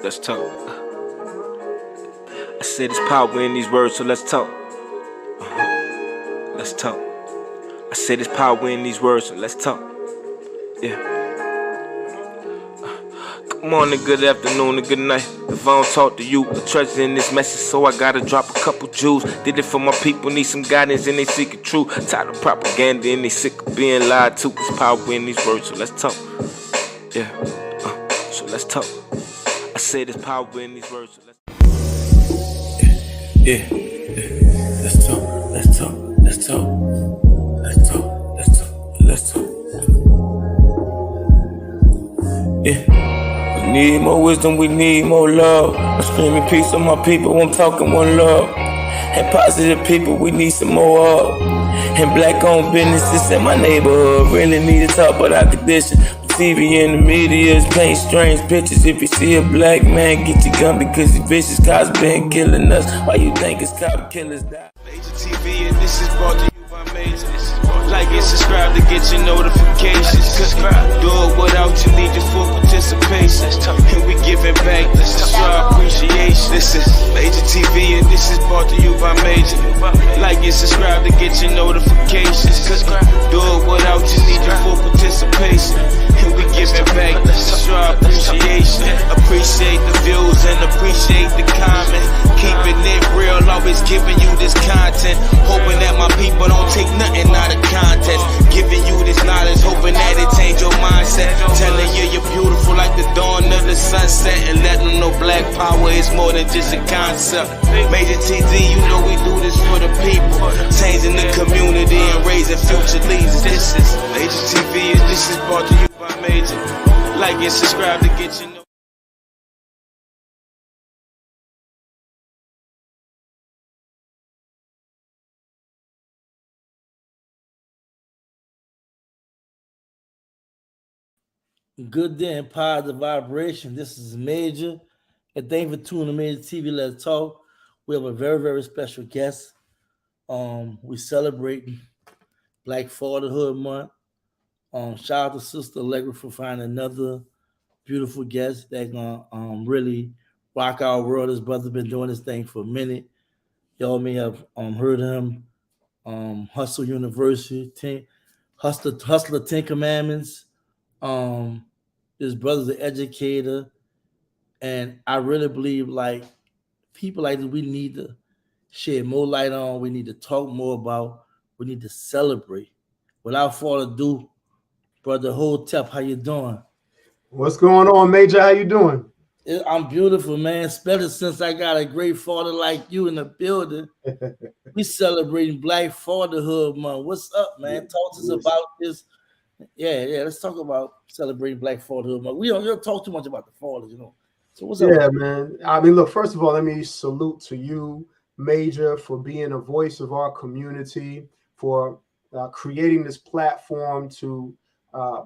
Let's talk. I said there's power in these words, so let's talk. Let's talk. I said there's power in these words, so let's talk. Yeah. Good morning, good afternoon, and good night. If I don't talk to you, a treasure in this message, so I gotta drop a couple jewels. Did it for my people, need some guidance, and they seek it true. Tired of propaganda, and they sick of being lied to. There's power in these words, so let's talk. Yeah. So let's talk. I said there's power in these words, so let's talk. Yeah. Let's talk. Let's talk. Let's talk. Let's talk. Let's talk. Let's talk. Yeah. We need more wisdom, we need more love. I'm screaming peace on my people, I'm talking one love. And positive people, we need some more of. And black-owned businesses in my neighborhood really need to talk about our condition. TV and the media is paint strange pictures. If you see a black man, get your gun because these vicious cops been killing us. Why you think it's cop killers die? Major TV and this is brought to you by Major. Like and subscribe to get your notifications. Cause do it without you, need your full participation. And we giving back, this is our appreciation. This is Major TV and this is brought to you by Major. Like and subscribe to get your notifications. Cause do it without you, need your full participation. And we giving back, this is our appreciation. Appreciate the views and appreciate the comments. Keeping it real, always giving you this content. Hoping that my people don't take nothing out of context. Giving you this knowledge, hoping that it change your mindset. Telling you you're beautiful like the dawn of the sunset. And letting them know black power is more than just a concept. Major TD, you know we do this for the people. Changing the community and raising future leaders. This is Major TV and this is brought to you by Major. Like and subscribe to get your Good day and positive vibration. This is Major. And thank you for tuning to Major TV Let's Talk. We have a very, very special guest. We celebrating Black Fatherhood Month. Shout out to Sister Allegra for finding another beautiful guest that's gonna really rock our world. His brother been doing this thing for a minute. Y'all may have heard of him. Hustle University, Hustler 10 Commandments. His brother's an educator, and I really believe like people like this, we need to shed more light on. We need to talk more about. We need to celebrate. Without further ado, Brother Hotep, how you doing? What's going on, Major? How you doing? I'm beautiful, man. Especially since I got a great father like you in the building. We celebrating Black Fatherhood Month. What's up, man? Talk to us about this. Yeah. Let's talk about celebrating Black Fatherhood Month. We don't talk too much about the fathers, you know. So what's up? Yeah, man. I mean, look, first of all, let me salute to you, Major, for being a voice of our community, for creating this platform to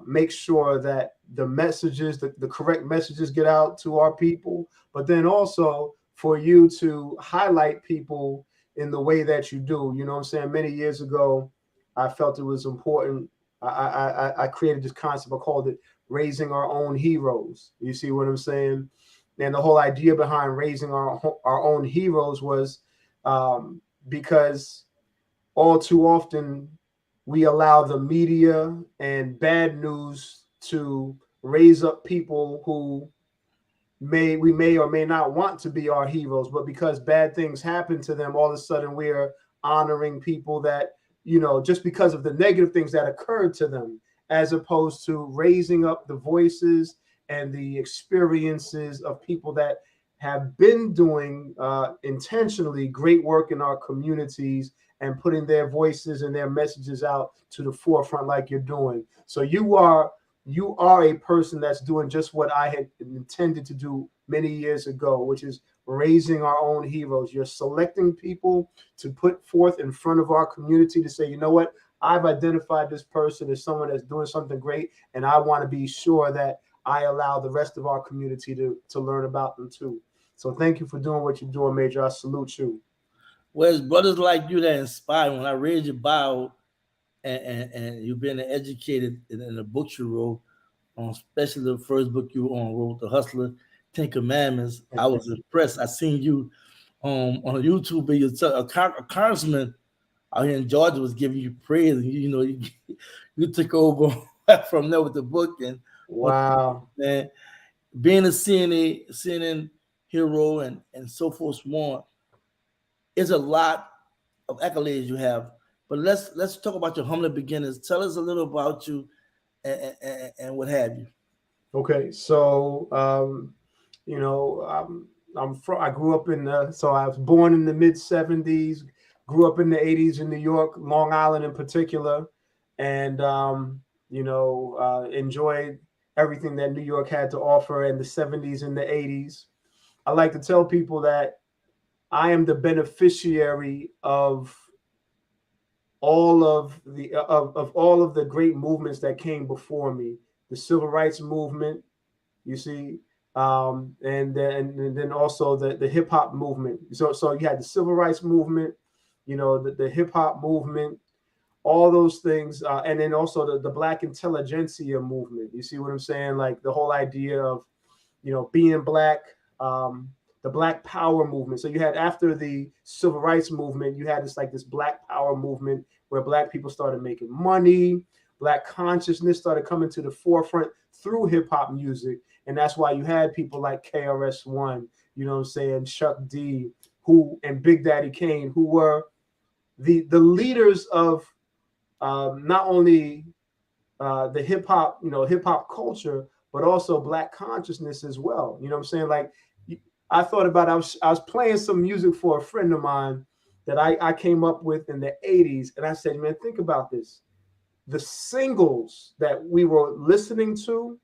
make sure that the messages, the correct messages get out to our people, but then also for you to highlight people in the way that you do. You know what I'm saying? Many years ago, I felt it was important. I created this concept. I called it raising our own heroes. You see what I'm saying? And the whole idea behind raising our own heroes was because all too often we allow the media and bad news to raise up people who we may or may not want to be our heroes, but because bad things happen to them, all of a sudden we are honoring people that, you know, just because of the negative things that occurred to them, as opposed to raising up the voices and the experiences of people that have been doing intentionally great work in our communities and putting their voices and their messages out to the forefront like you're doing. So you are a person that's doing just what I had intended to do many years ago, which is raising our own heroes. You're selecting people to put forth in front of our community to say, you know what, I've identified this person as someone that's doing something great, and I want to be sure that I allow the rest of our community to learn about them too. So thank you for doing what you're doing, Major. I salute you. Well, it's brothers like you that inspire. When I read your bio and you've been educated in the books you wrote, especially the first book you wrote, The Hustler Ten Commandments. I was impressed. I seen you on a YouTube video. A congressman out here in Georgia was giving you praise, and you took over from there with the book. And wow, man, being a CNN hero and so forth more is a lot of accolades you have. But let's talk about your humble beginnings. Tell us a little about you and what have you. okay. So I grew up so I was born in the mid 70s, grew up in the 80s in New York, Long Island in particular, and enjoyed everything that New York had to offer in the 70s and the 80s. I like to tell people that I am the beneficiary of all of the great movements that came before me. The civil rights movement, you see, and then also the hip hop movement. So you had the civil rights movement, the hip hop movement, all those things, and then also the Black intelligentsia movement. You see what I'm saying? Like the whole idea of being Black, the Black Power movement. So you had, after the civil rights movement, you had this Black Power movement where Black people started making money. Black consciousness started coming to the forefront through hip hop music. And that's why you had people like KRS-One, Chuck D, and Big Daddy Kane, who were the leaders of not only the hip hop culture, but also Black consciousness as well. You know what I'm saying? Like, I thought about, I was playing some music for a friend of mine that I came up with in the 80s. And I said, man, think about this. The singles that we were listening to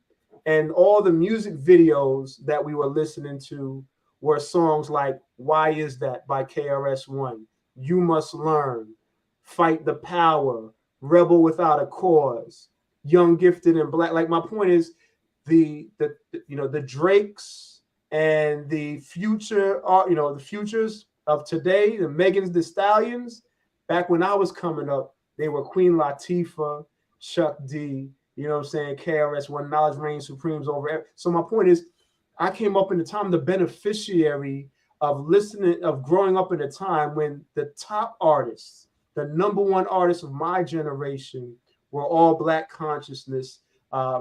and all the music videos that we were listening to were songs like Why Is That by KRS-One, You Must Learn, Fight the Power, Rebel Without a Cause, Young, Gifted, and Black. Like, my point is, the Drakes and the future, the futures of today, the Megans, the Stallions, back when I was coming up, they were Queen Latifah, Chuck D, KRS-One, Knowledge Reigns Supremes over. So my point is, I came up in the time, the beneficiary of growing up in a time when the top artists, the number one artists of my generation, were all Black consciousness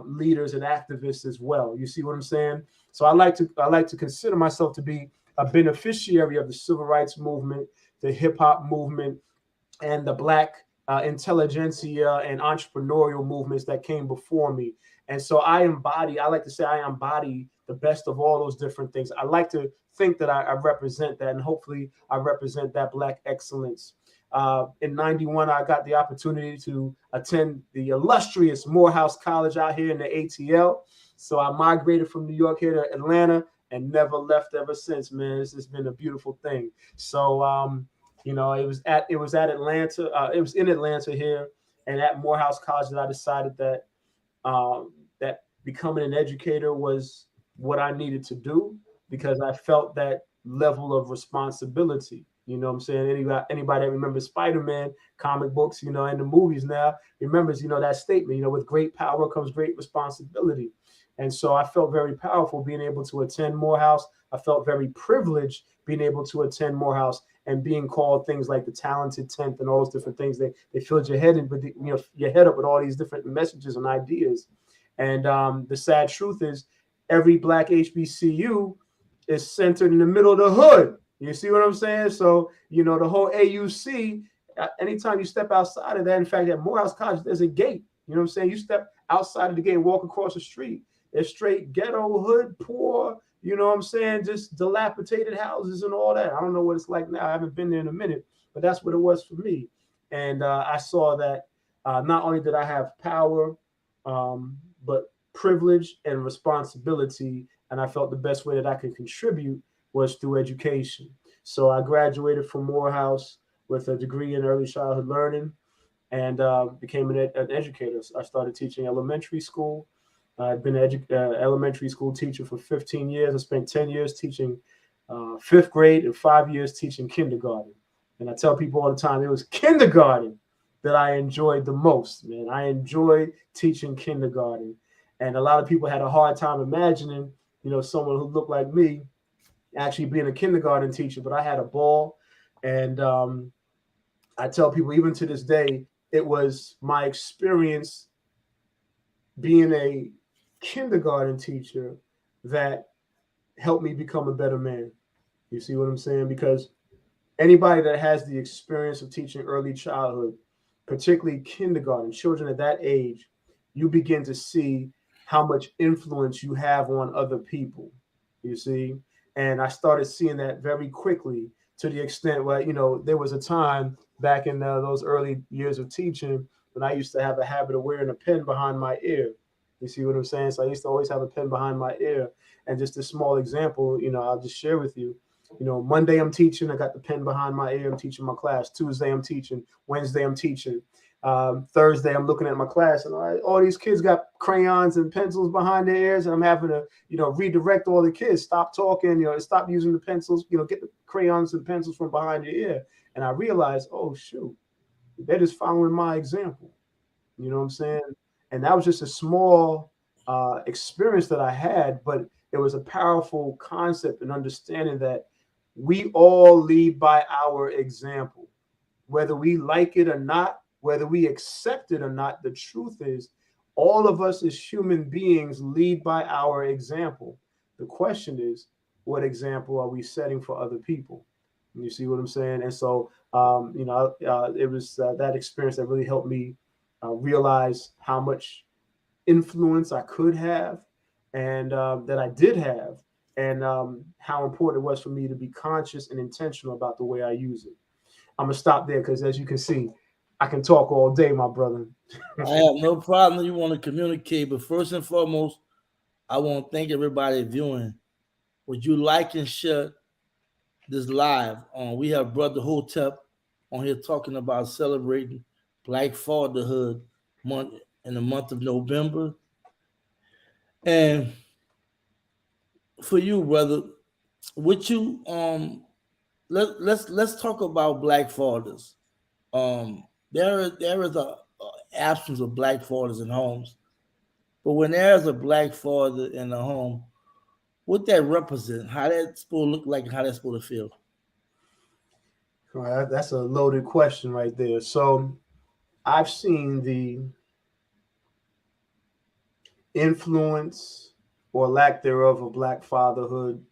leaders and activists as well. You see what I'm saying? So I like to consider myself to be a beneficiary of the civil rights movement, the hip hop movement, and the Black intelligentsia and entrepreneurial movements that came before me. And so I like to say I embody the best of all those different things. I like to think that I represent that, and hopefully I represent that Black excellence. In 91, I got the opportunity to attend the illustrious Morehouse College out here in the ATL. So I migrated from New York here to Atlanta and never left ever since, man. It's just been a beautiful thing. So, it was at Atlanta. It was in Atlanta here, and at Morehouse College that I decided that that becoming an educator was what I needed to do, because I felt that level of responsibility. You know what I'm saying? Anybody that remembers Spider-Man comic books, and the movies now remembers, that statement, with great power comes great responsibility. And so I felt very powerful being able to attend Morehouse. I felt very privileged being able to attend Morehouse and being called things like the talented 10th and all those different things. They filled your head your head up with all these different messages and ideas. And the sad truth is, every Black HBCU is centered in the middle of the hood. You see what I'm saying? So, the whole AUC, anytime you step outside of that, in fact, at Morehouse College, there's a gate. You know what I'm saying? You step outside of the gate and walk across the street. It's straight ghetto, hood, poor, you know what I'm saying? Just dilapidated houses and all that. I don't know what it's like now. I haven't been there in a minute, but that's what it was for me. And I saw that not only did I have power, but privilege and responsibility. And I felt the best way that I could contribute was through education. So I graduated from Morehouse with a degree in early childhood learning and became an educator. I started teaching elementary school. I've been an elementary school teacher for 15 years. I spent 10 years teaching fifth grade and 5 years teaching kindergarten. And I tell people all the time, it was kindergarten that I enjoyed the most, man. I enjoyed teaching kindergarten. And a lot of people had a hard time imagining someone who looked like me, actually being a kindergarten teacher. But I had a ball, and I tell people even to this day, it was my experience being a kindergarten teacher that helped me become a better man. You see what I'm saying? Because anybody that has the experience of teaching early childhood, particularly kindergarten, children at that age, you begin to see how much influence you have on other people. You see? And I started seeing that very quickly, to the extent where, there was a time back in those early years of teaching when I used to have a habit of wearing a pen behind my ear. You see what I'm saying? So I used to always have a pen behind my ear. And just a small example, I'll just share with you. Monday I'm teaching, I got the pen behind my ear, I'm teaching my class. Tuesday I'm teaching. Wednesday I'm teaching. Thursday I'm looking at my class, and all these kids got crayons and pencils behind their ears, and I'm having to, redirect all the kids. Stop talking, stop using the pencils, get the crayons and pencils from behind your ear. And I realized, oh shoot, they're just following my example. You know what I'm saying? And that was just a small experience that I had, but it was a powerful concept and understanding that we all lead by our example, whether we like it or not, whether we accept it or not. The truth is, all of us as human beings lead by our example. The question is, what example are we setting for other people? You see what I'm saying? And so, it was that experience that really helped me realize how much influence I could have, and that I did have, and how important it was for me to be conscious and intentional about the way I use it. I'm gonna stop there because, as you can see, I can talk all day, my brother. I have no problem. You want to communicate, but first and foremost, I want to thank everybody viewing. Would you like and share this live? We have Brother Hotep on here talking about celebrating Black Fatherhood Month in the month of November. And for you, brother, would you let's talk about Black fathers. There is a absence of Black fathers in homes, but when there is a Black father in a home, what that represent, how that's supposed to look like, and how that's supposed to feel. All right, that's a loaded question right there. So I've seen the influence or lack thereof of Black fatherhood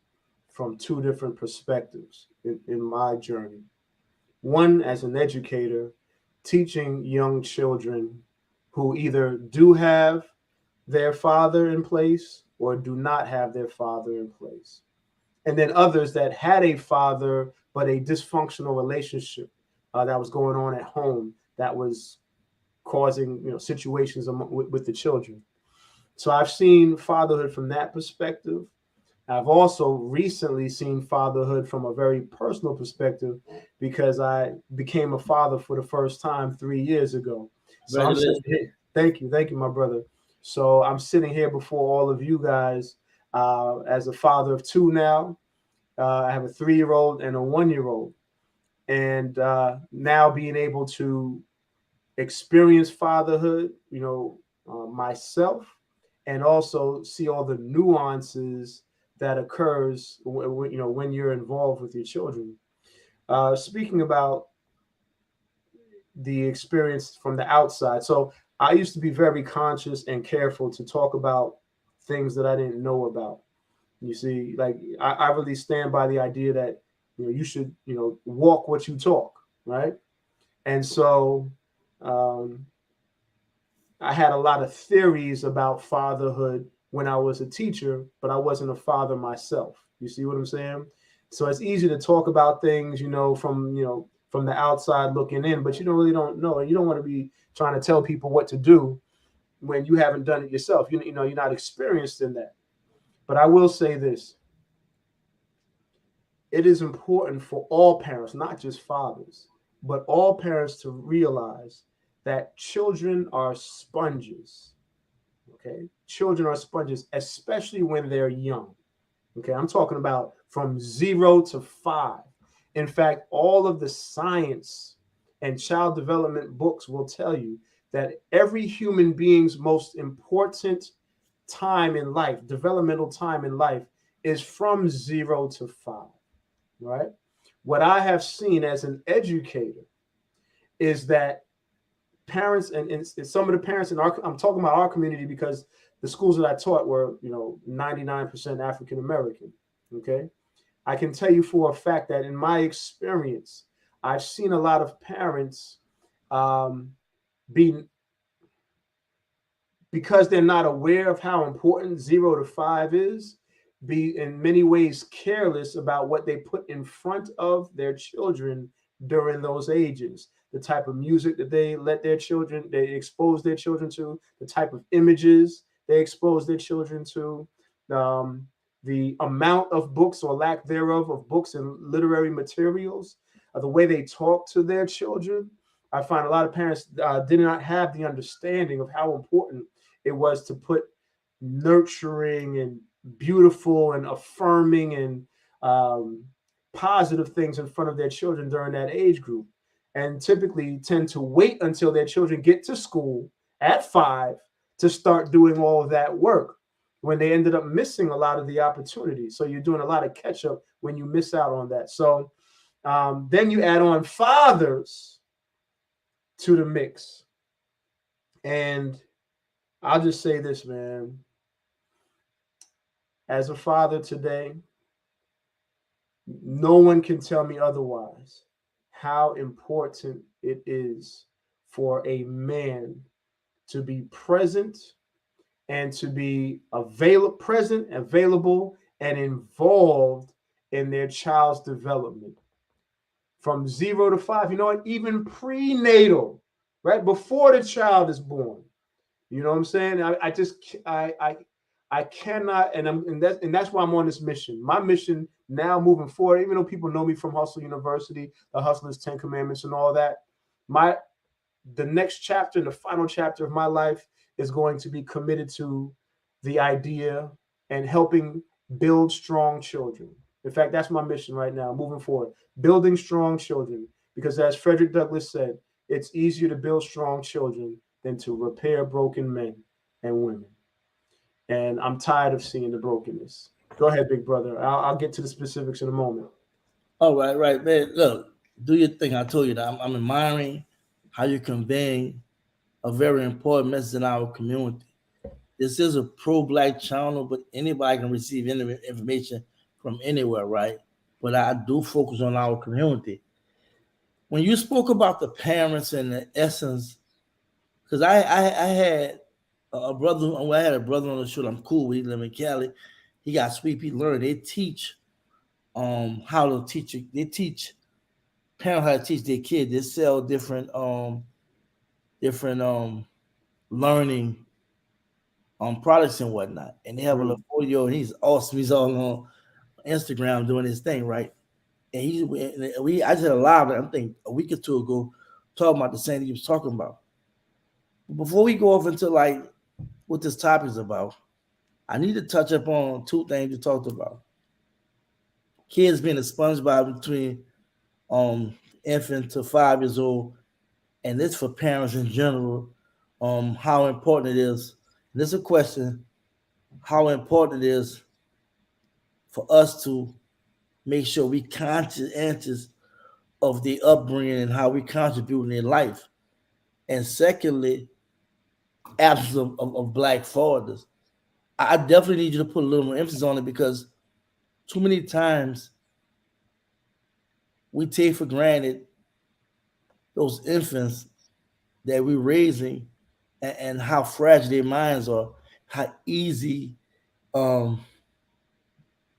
from two different perspectives in my journey. One, as an educator, teaching young children who either do have their father in place or do not have their father in place. And then others that had a father, but a dysfunctional relationship that was going on at home that was causing situations with the children. So I've seen fatherhood from that perspective. I've also recently seen fatherhood from a very personal perspective because I became a father for the first time 3 years ago. So I'm sitting here. Thank you, my brother. So I'm sitting here before all of you guys as a father of two now. I have a 3-year-old and a 1-year-old, and now being able to experience fatherhood, myself, and also see all the nuances that occurs when you're involved with your children. Speaking about the experience from the outside, so I used to be very conscious and careful to talk about things that I didn't know about. You see, like I really stand by the idea that you should walk what you talk, right? And so I had a lot of theories about fatherhood when I was a teacher, but I wasn't a father myself. You see what I'm saying? So it's easy to talk about things, from the outside looking in, but you don't know, and you don't want to be trying to tell people what to do when you haven't done it yourself. You're not experienced in that. But I will say this: it is important for all parents, not just fathers, but all parents to realize that children are sponges. Okay. Children are sponges, especially when they're young. Okay. I'm talking about from 0 to 5. In fact, all of the science and child development books will tell you that every human being's most important time in life, developmental time in life, is from 0 to 5, right? What I have seen as an educator is that parents and some of the parents in our, I'm talking about our community because the schools that I taught were, 99% African American. Okay. I can tell you for a fact that in my experience, I've seen a lot of parents be, because they're not aware of how important 0 to 5 is, be in many ways careless about what they put in front of their children during those ages. The type of music that they expose their children to, the type of images they expose their children to, the amount of books or lack thereof of books and literary materials, the way they talk to their children. I find a lot of parents did not have the understanding of how important it was to put nurturing and beautiful and affirming and positive things in front of their children during that age group, and typically tend to wait until their children get to school at 5 to start doing all of that work, when they ended up missing a lot of the opportunities. So you're doing a lot of catch up when you miss out on that. So then you add on fathers to the mix. And I'll just say this, man. As a father today, no one can tell me otherwise how important it is for a man to be present and to be present, available, and involved in their child's development. From 0 to 5, even prenatal, right? Before the child is born. You know what I'm saying? I cannot, and that's why I'm on this mission. My mission now moving forward, even though people know me from Hustle University, the Hustler's 10 Commandments and all that, the next chapter, the final chapter of my life is going to be committed to the idea and helping build strong children. In fact, that's my mission right now, moving forward, building strong children. Because as Frederick Douglass said, it's easier to build strong children than to repair broken men and women. And I'm tired of seeing the brokenness. Go ahead, big brother. I'll get to the specifics in a moment. All right, right, man. Look, do your thing. I told you that I'm admiring how you're conveying a very important message in our community. This is a pro-Black channel, but anybody can receive any information from anywhere, right? But I do focus on our community. When you spoke about the parents and the essence, because I had a brother, I had a brother on the show. I'm cool with. He live in Cali. He got Sweet Pea Learn. They teach how to teach. They teach parents how to teach their kids. They sell different learning products and whatnot. And they have a little 4-year-old. He's awesome. He's all on Instagram doing his thing, right? And I just had a live, I think a week or two ago, talking about the same thing he was talking about. Before we go off into like what this topic is about, I need to touch up on 2 things you talked about. Kids being a SpongeBob between infant to 5 years old, and this for parents in general, how important it is. And this is a question, how important it is for us to make sure we conscious of the upbringing and how we contribute in their life. And secondly, absence of Black fathers. I definitely need you to put a little more emphasis on it, because too many times we take for granted those infants that we're raising and how fragile their minds are, how easy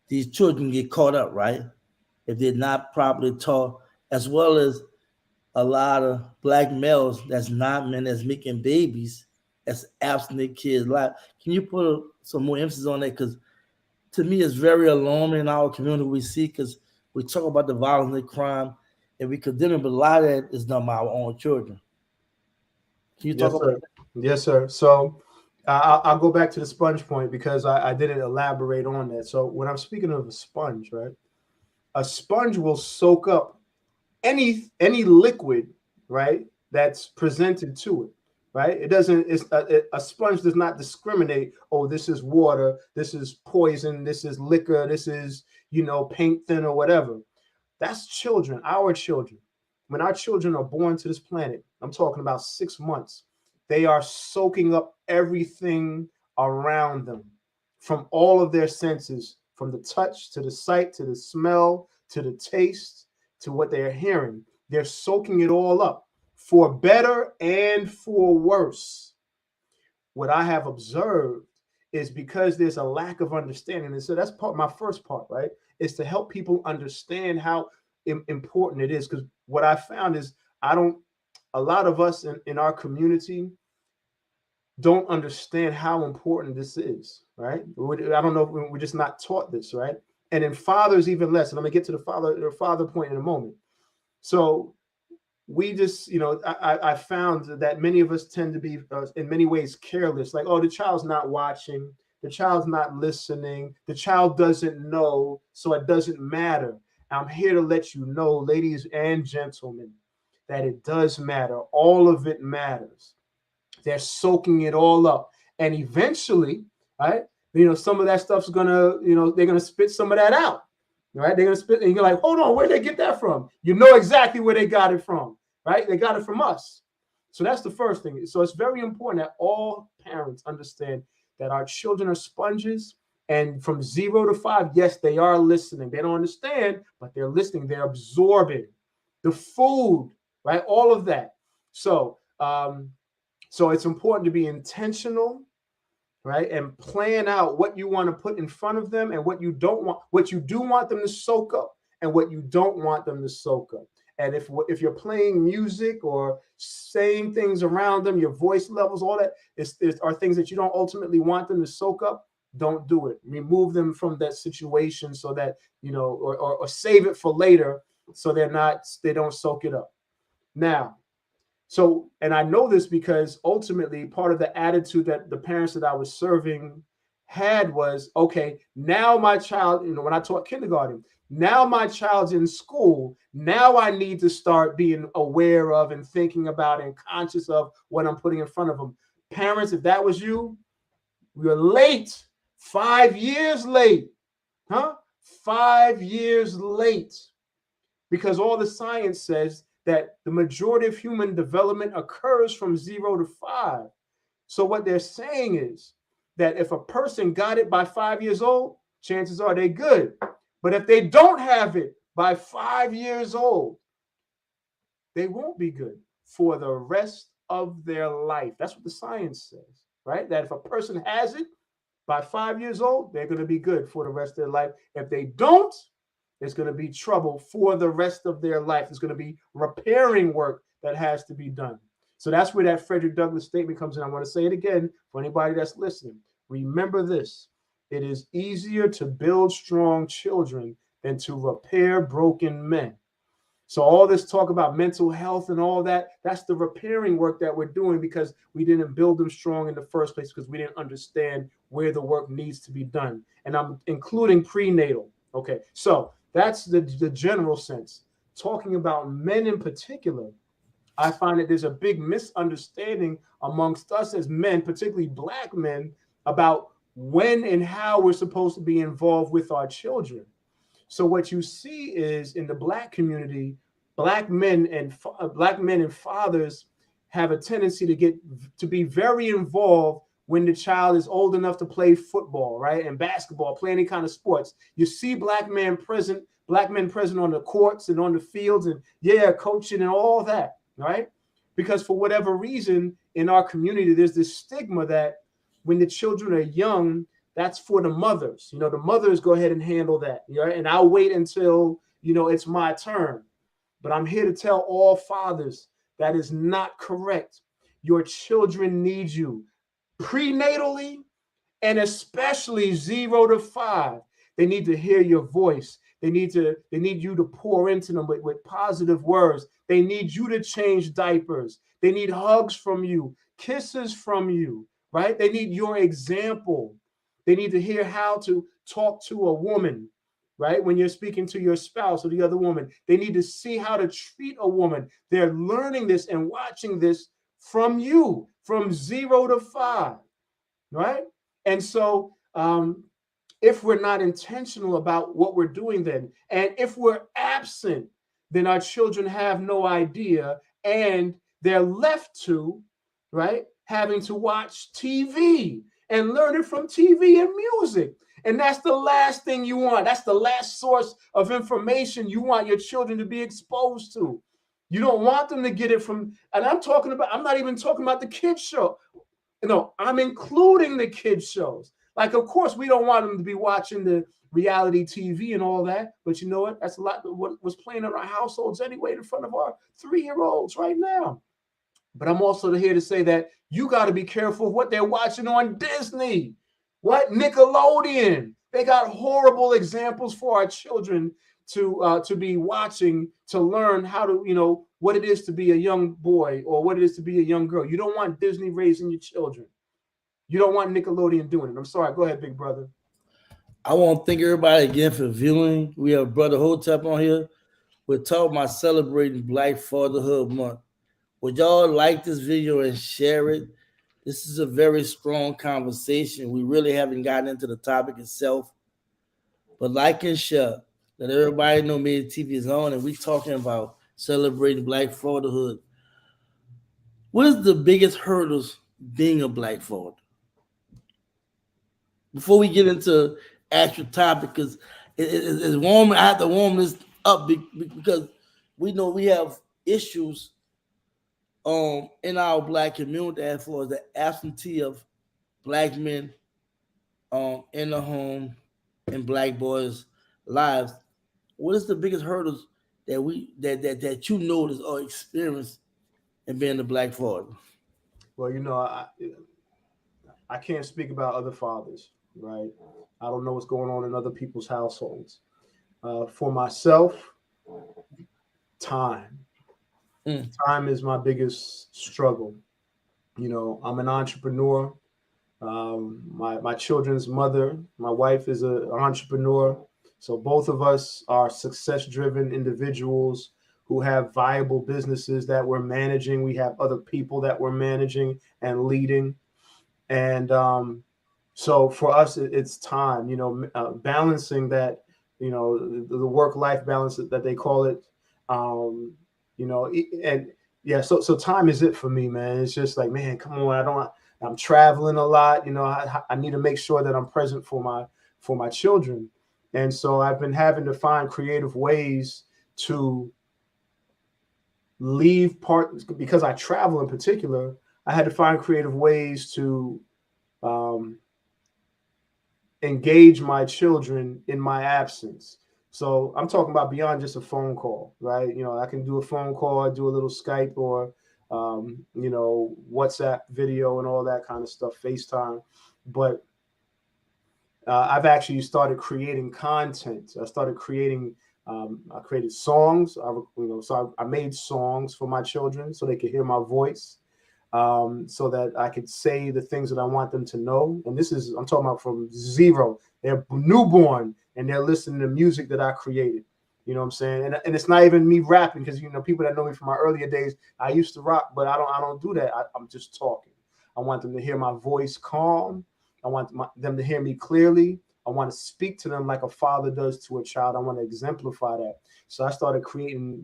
these children get caught up, right? If they're not properly taught, as well as a lot of Black males that's not men, that's making babies, that's absent their kids' life. Can you put some more emphasis on that? Because to me, it's very alarming in our community we see, because we talk about the violence and the crime and we condemn it, but a lot of that is done by our own children. Can you talk about that? Yes, sir. So I'll go back to the sponge point, because I didn't elaborate on that. So when I'm speaking of a sponge, right, a sponge will soak up any liquid, right, that's presented to it. right? It doesn't, a sponge does not discriminate. Oh, this is water, this is poison, this is liquor, this is, paint thin or whatever. That's children, our children. When our children are born to this planet, I'm talking about 6 months, they are soaking up everything around them from all of their senses, from the touch to the sight to the smell to the taste to what they're hearing. They're soaking it all up for better and for worse. What I have observed is because there's a lack of understanding. And so that's my first part, right? Is to help people understand how important it is. Because what I found is a lot of us in our community don't understand how important this is, right? I don't know if we're just not taught this, right? And in fathers even less. And I'm gonna get to the father point in a moment. So we just, I found that many of us tend to be in many ways careless. Like, oh, the child's not watching, the child's not listening, the child doesn't know, so it doesn't matter. I'm here to let you know, ladies and gentlemen, that it does matter. All of it matters. They're soaking it all up. And eventually, right, some of that stuff's gonna, they're gonna spit some of that out. Right? They're gonna spit, and you're like, hold on, where'd they get that from? You know exactly where they got it from, right? They got it from us. So that's the first thing. So it's very important that all parents understand that our children are sponges, and from 0 to 5, yes, they are listening. They don't understand, but they're listening. They're absorbing the food, right? All of that. So it's important to be intentional, right? And plan out what you want to put in front of them and what you don't want, what you do want them to soak up and what you don't want them to soak up. And if you're playing music or saying things around them, your voice levels, all that are things that you don't ultimately want them to soak up, don't do it. Remove them from that situation so that, or save it for later so they don't soak it up. Now, and I know this because ultimately part of the attitude that the parents that I was serving had was, okay, now my child, when I taught kindergarten, now my child's in school. Now I need to start being aware of and thinking about and conscious of what I'm putting in front of them. Parents, if that was you, you're late, 5 years late, huh? 5 years late, because all the science says that the majority of human development occurs from 0 to 5. So what they're saying is that if a person got it by 5 years old, chances are they're good. But if they don't have it by 5 years old, they won't be good for the rest of their life. That's what the science says, right? That if a person has it by 5 years old, they're going to be good for the rest of their life. If they don't, there's going to be trouble for the rest of their life. There's going to be repairing work that has to be done. So that's where that Frederick Douglass statement comes in. I want to say it again for anybody that's listening. Remember this: it is easier to build strong children than to repair broken men. So all this talk about mental health and all that, that's the repairing work that we're doing because we didn't build them strong in the first place because we didn't understand where the work needs to be done. And I'm including prenatal. Okay, so that's the general sense. Talking about men in particular, I find that there's a big misunderstanding amongst us as men, particularly Black men, about when and how we're supposed to be involved with our children. So what you see is in the Black community, Black men and fathers have a tendency to be very involved when the child is old enough to play football, right, and basketball, play any kind of sports. You see Black men present on the courts and on the fields, and coaching and all that, right? Because for whatever reason in our community, there's this stigma that when the children are young, that's for the mothers. The mothers go ahead and handle that, right? And I'll wait until, it's my turn. But I'm here to tell all fathers that is not correct. Your children need you prenatally and especially 0 to 5. They need to hear your voice. They need you to pour into them with positive words. They need you to change diapers. They need hugs from you, kisses from you, right? They need your example. They need to hear how to talk to a woman, right? When you're speaking to your spouse or the other woman, they need to see how to treat a woman. They're learning this and watching this from you. from 0 to 5, right? And so if we're not intentional about what we're doing then, and if we're absent, then our children have no idea, and they're left to, right, having to watch TV and learn it from TV and music. And that's the last thing you want. That's the last source of information you want your children to be exposed to. You don't want them to get it from, and I'm not even talking about the kids show. No, I'm including the kids shows. Like, of course, we don't want them to be watching the reality TV and all that. But you know what? That's a lot of what was playing in our households anyway in front of our 3-year-olds right now. But I'm also here to say that you got to be careful of what they're watching on Disney. What? Nickelodeon. They got horrible examples for our children to be watching, to learn how to, what it is to be a young boy or what it is to be a young girl. You don't want Disney raising your children. You don't want Nickelodeon doing it. I'm sorry. Go ahead, big brother. I want to thank everybody again for viewing. We have Brother Hotep on here. We're talking about celebrating Black Fatherhood Month. Would y'all like this video and share it? This is a very strong conversation. We really haven't gotten into the topic itself. But like and share. Let everybody know Media TV is on, and we're talking about celebrating Black Fatherhood. What is the biggest hurdles being a Black father? Before we get into actual topic, because it's warm, I have to warm this up because we know we have issues in our Black community as far as the absentee of Black men in the home and Black boys' lives. What is the biggest hurdles that you notice or experience in being a Black father? Well, I can't speak about other fathers, right? I don't know what's going on in other people's households. For myself, time. Time is my biggest struggle. I'm an entrepreneur. My children's mother, my wife, is an entrepreneur. So both of us are success-driven individuals who have viable businesses that we're managing. We have other people that we're managing and leading. And so for us, it's time, balancing that, the work-life balance that they call it, and yeah, so time is it for me, man. It's just like, man, come on, I'm traveling a lot, I need to make sure that I'm present for my children. And so I've been having to find creative ways to leave because I travel in particular. I had to find creative ways to engage my children in my absence. So I'm talking about beyond just a phone call, right? I can do a phone call, do a little Skype or, WhatsApp video and all that kind of stuff, FaceTime. But I've actually started creating content. I started creating, I created songs. So I made songs for my children so they could hear my voice, so that I could say the things that I want them to know. And I'm talking about from 0. They're newborn and they're listening to music that I created. You know what I'm saying? And it's not even me rapping because, people that know me from my earlier days, I used to rock, but I don't do that. I'm just talking. I want them to hear my voice calm. I want them to hear me clearly. I want to speak to them like a father does to a child. I want to exemplify that. So I started creating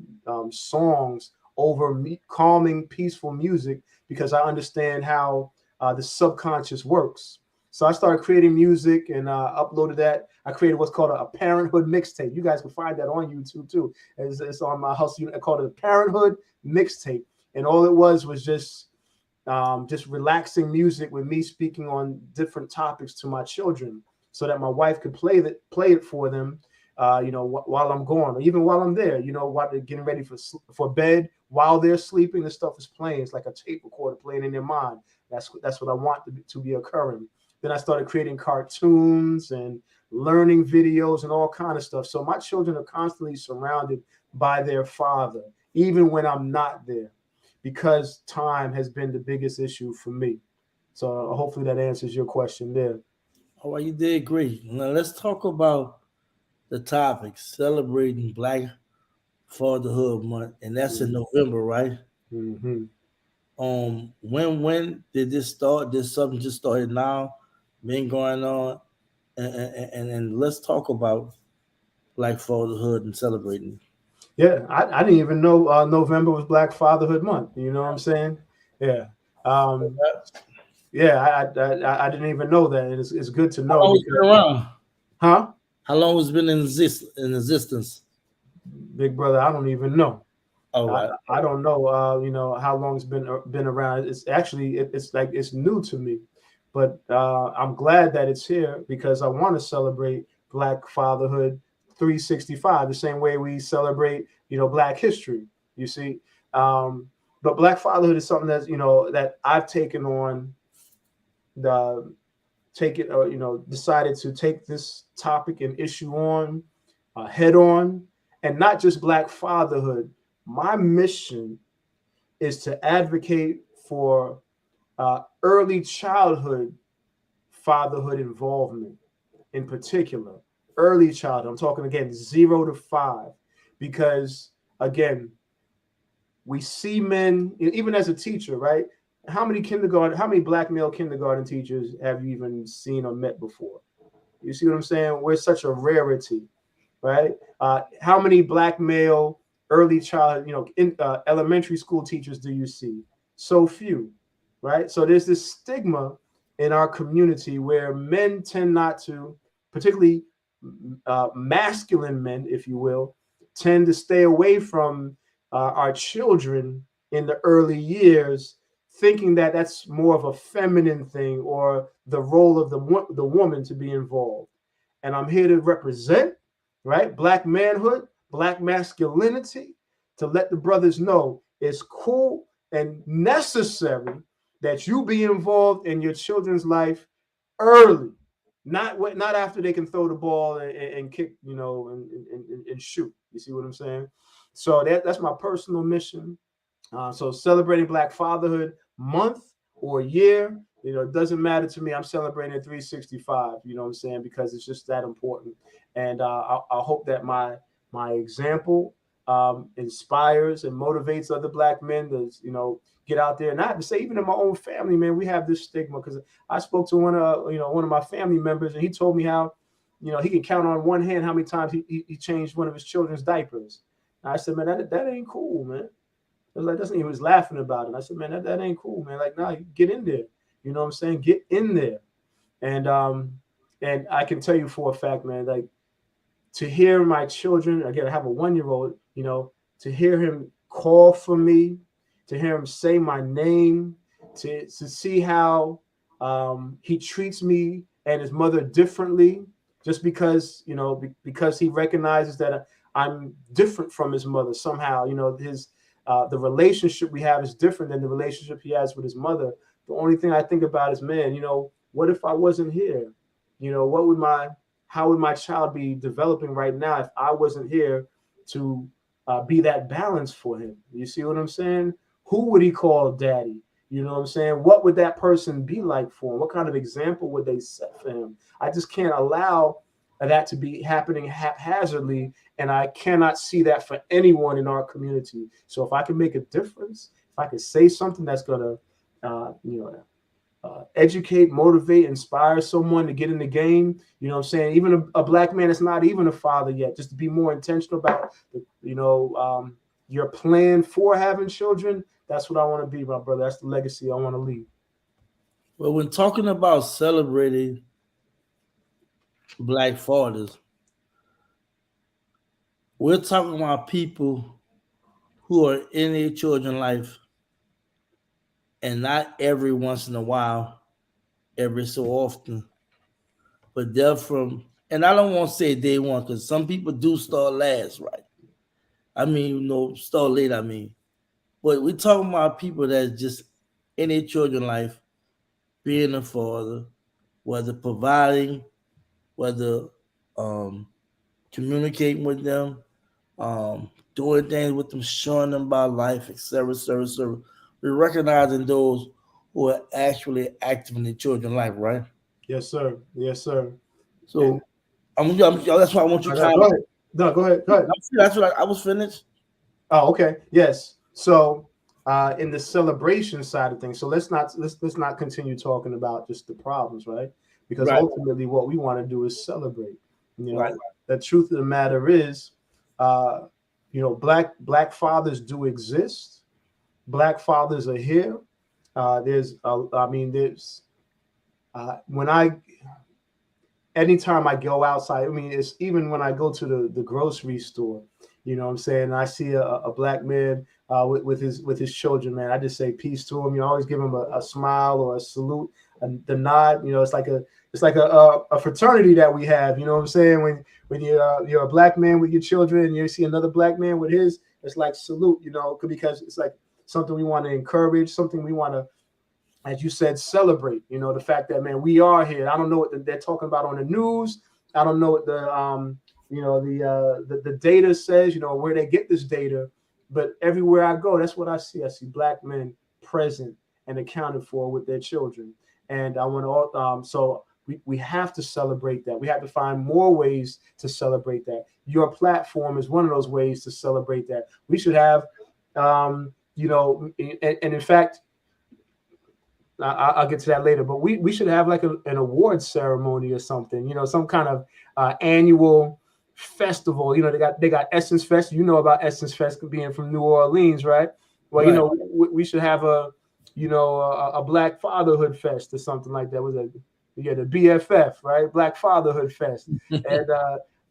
songs over calming, peaceful music because I understand how the subconscious works. So I started creating music and uploaded that. I created what's called a parenthood mixtape. You guys can find that on YouTube too. It's on my house unit. I called it a parenthood mixtape. And all it was just relaxing music with me speaking on different topics to my children so that my wife could play it for them, while I'm gone, or even while I'm there, while they're getting ready for bed, while they're sleeping, the stuff is playing. It's like a tape recorder playing in their mind. That's what I want to be occurring. Then I started creating cartoons and learning videos and all kind of stuff. So my children are constantly surrounded by their father, even when I'm not there, because time has been the biggest issue for me. So hopefully that answers your question there. All right, you did great. Now let's talk about the topic, celebrating Black Fatherhood Month, and that's in November, right? Mm-hmm. When did this start? Did something just started now? Been going on, and let's talk about Black Fatherhood and celebrating. Yeah, I didn't even know November was Black Fatherhood Month. You know what I'm saying? Yeah. Um, yeah, I didn't even know that. And it's good to How know long has it because, been around? huh? How long has it been in existence? Big brother, I don't even know. All I, right. I don't know, how long it's been around. It's actually it's like it's new to me, but I'm glad that it's here because I want to celebrate Black Fatherhood 365 the same way we celebrate Black History. You see, um, but Black Fatherhood is something that's that I've taken on the take it or decided to take this topic and issue on head on, and not just Black Fatherhood. My mission is to advocate for early childhood fatherhood involvement, in particular, early childhood. I'm talking again 0 to 5, because again, we see men, even as a teacher, right? How many black male kindergarten teachers have you even seen or met before? You see what I'm saying? We're such a rarity, right? How many black male early childhood, elementary school teachers do you see? So few, right? So there's this stigma in our community where men tend not to, particularly masculine men, if you will, tend to stay away from our children in the early years, thinking that that's more of a feminine thing or the role of the woman to be involved. And I'm here to represent, right, black manhood, black masculinity, to let the brothers know it's cool and necessary that you be involved in your children's life early, not after they can throw the ball and kick, and shoot. You see what I'm saying? So that's my personal mission. So celebrating Black Fatherhood Month or year, it doesn't matter to me. I'm celebrating 365. You know what I'm saying? Because it's just that important. And I hope that my example inspires and motivates other black men to get out there. And I have to say, even in my own family, man, we have this stigma. Because I spoke to one of my family members, and he told me how he can count on one hand how many times he changed one of his children's diapers. And I said, man, that ain't cool, man. It was like, that's, he was laughing about it. I said, man, that ain't cool, man. Like, nah, get in there. You know what I'm saying? Get in there. And I can tell you for a fact, man, like, to hear my children, again, I have a 1-year-old, to hear him call for me, to hear him say my name, to see how he treats me and his mother differently, just because, because he recognizes that I'm different from his mother somehow. His the relationship we have is different than the relationship he has with his mother. The only thing I think about is, man, what if I wasn't here? How would my child be developing right now if I wasn't here to be that balance for him? You see what I'm saying? Who would he call daddy? You know what I'm saying? What would that person be like for him? What kind of example would they set for him? I just can't allow that to be happening haphazardly, and I cannot see that for anyone in our community. So if I can make a difference, if I can say something that's going to educate, motivate, inspire someone to get in the game, you know what I'm saying? Even a black man that's not even a father yet, just to be more intentional about, your plan for having children. That's what I want to be, my brother. That's the legacy I want to leave. Well, when talking about celebrating Black fathers, we're talking about people who are in their children's life, and not every once in a while, every so often, but they're from, and I don't want to say day one, because some people do start last, right? I mean, start late, I mean. But we're talking about people that's just in their children's life, being a father, whether providing, whether communicating with them, doing things with them, showing them about life, etc., etc., etc. We're recognizing those who are actually active in their children's life, right? Yes, sir. Yes, sir. So that's why I want you to Go ahead. No, go ahead. Go ahead. That's what I was finished. Oh, okay. Yes. So in the celebration side of things. So let's not continue talking about just the problems, right? Because Right. ultimately, what we want to do is celebrate. You Right. know, the truth of the matter is, uh, black fathers do exist. Black fathers are here. There's when I anytime I go outside, I mean, it's even when I go to the grocery store, you know what I'm saying? I see a black man with his children, man. I just say peace to him. You know, always give him a smile or a salute, the nod. You know, it's like a fraternity that we have. You know what I'm saying? When you're a black man with your children and you see another black man with his, it's like salute. You know, because it's like something we want to encourage, something we want to, as you said, celebrate. You know, the fact that, man, we are here. I don't know what they're talking about on the news. I don't know what the data says. You know, where they get this data, but everywhere I go, that's what I see. I see black men present and accounted for with their children, and I want to. So we have to celebrate that. We have to find more ways to celebrate that. Your platform is one of those ways to celebrate that. We should have, and in fact, I'll get to that later, but we should have like an awards ceremony or something, you know, some kind of annual festival. You know, they got Essence Fest. You know about Essence Fest being from New Orleans, right? Well, Right. you know, we should have a Black Fatherhood Fest or something like that. Was it? Yeah, the BFF, right? Black Fatherhood Fest, and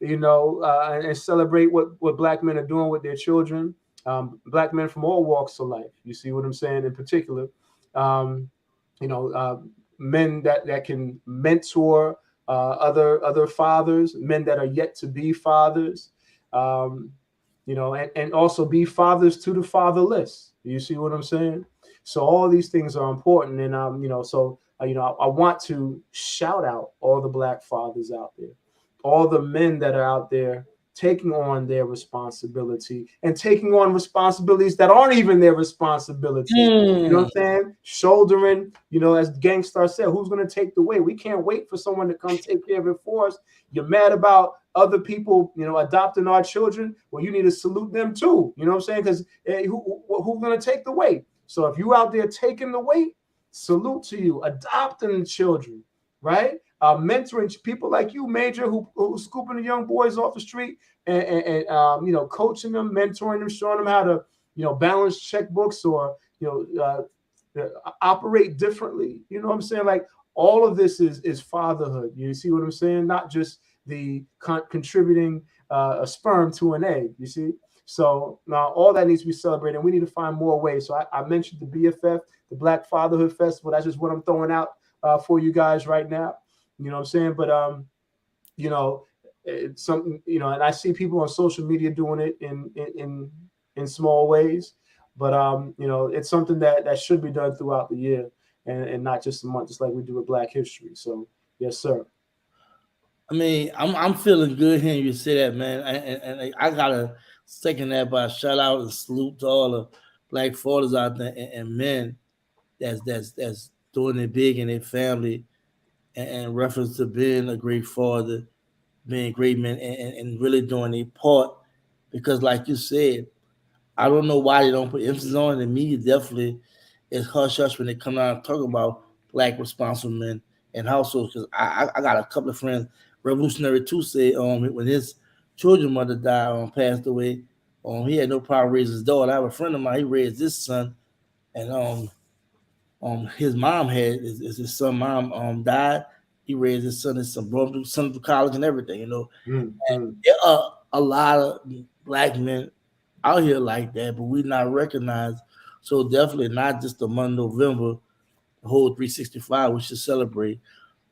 and celebrate what black men are doing with their children. Black men from all walks of life. You see what I'm saying? In particular. Um, Men that can mentor other fathers, men that are yet to be fathers, and also be fathers to the fatherless. You see what I'm saying? So all these things are important, and I want to shout out all the black fathers out there, all the men that are out there taking on their responsibility and taking on responsibilities that aren't even their responsibility. You know what I'm saying? Shouldering, as Gangstar said, who's going to take the weight? We can't wait for someone to come take care of it for us. You're mad about other people, adopting our children. Well, you need to salute them too. You know what I'm saying? Because who's going to take the weight? So if you out there taking the weight, salute to you. Adopting children, right? Mentoring people like you, Major, who's scooping the young boys off the street and coaching them, mentoring them, showing them how to, balance checkbooks or, operate differently. You know what I'm saying? Like all of this is fatherhood. You see what I'm saying? Not just the contributing a sperm to an egg. You see? So now all that needs to be celebrated. And we need to find more ways. So I mentioned the BFF, the Black Fatherhood Festival. That's just what I'm throwing out for you guys right now. You know what I'm saying? But it's something, and I see people on social media doing it in small ways. But it's something that should be done throughout the year and not just a month, just like we do with Black History. So yes, sir. I mean, I'm feeling good hearing you say that, man. And I gotta second that by shout out and salute to all the black fathers out there and men that's doing it big in their family and reference to being a great father, being a great man, and really doing their part. Because, like you said, I don't know why they don't put emphasis on it. The media definitely is hush hush when they come out and talk about black responsible men and households. Because I got a couple of friends, Revolutionary too, said when his children mother died, passed away, he had no problem raising his daughter. I have a friend of mine, he raised his son, and his mom had his son mom died. He raised his son brought him to college and everything, And there are a lot of black men out here like that, but we not recognized. So definitely not just the month of November, the whole 365. We should celebrate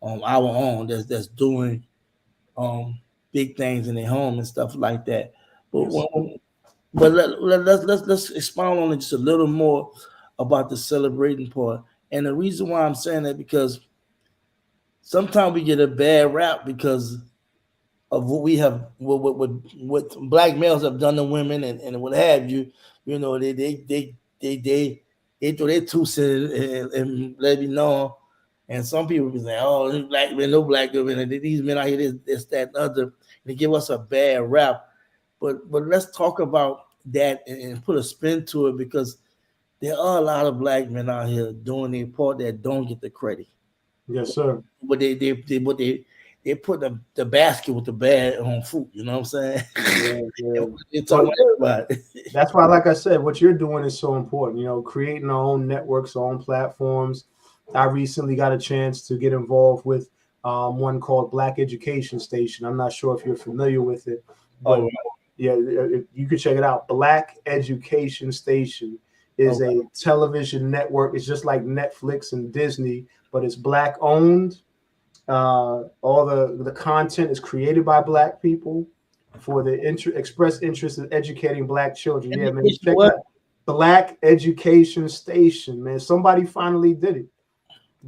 our own that's doing big things in their home and stuff like that. But Yes. let's expound on it just a little more about the celebrating part. And the reason why I'm saying that because sometimes we get a bad rap because of what we have, what black males have done to women and what have you. They throw their two cents and let me know. And some people be saying, "Oh, these black men, no black women, and these men out here, this, that, and other." And they give us a bad rap. But let's talk about that and put a spin to it because there are a lot of black men out here doing their part that don't get the credit. Yes, sir. But they put the basket with the bad on fruit. You know what I'm saying? Yeah, yeah. They talking about everybody. That's why, like I said, what you're doing is so important. You know, creating our own networks, our own platforms. I recently got a chance to get involved with one called Black Education Station. I'm not sure if you're familiar with it, but yeah, you can check it out. Black Education Station is a television network. It's just like Netflix and Disney, but it's black owned. All the content is created by black people for the express interest in educating black children. Yeah, man, check that. Black Education Station, man. Somebody finally did it.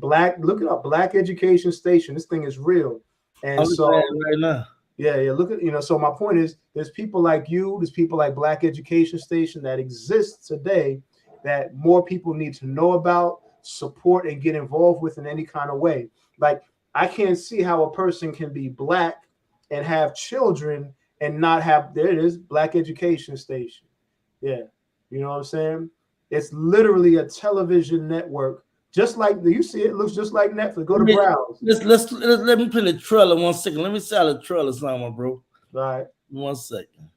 Look it up. Black Education Station. This thing is real. And so right now. Yeah, look at, so my point is there's people like you, there's people like Black Education Station that exists today that more people need to know about, support, and get involved with in any kind of way. Like, I can't see how a person can be black and have children and not have, there it is, Black Education Station. Yeah, you know what I'm saying? It's literally a television network. Just like you see, it looks just like Netflix. Go to browse. Let me play the trailer 1 second. Let me see how the trailer sound, bro. All right. 1 second.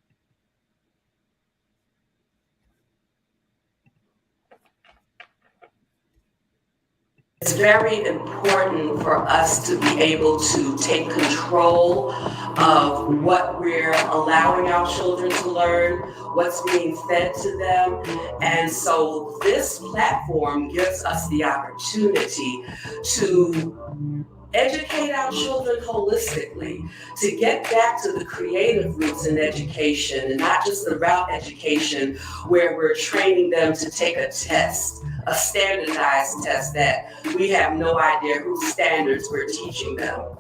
It's very important for us to be able to take control of what we're allowing our children to learn, what's being fed to them. And so this platform gives us the opportunity to educate our children holistically, to get back to the creative roots in education and not just the route education where we're training them to take a test, a standardized test that we have no idea whose standards we're teaching them.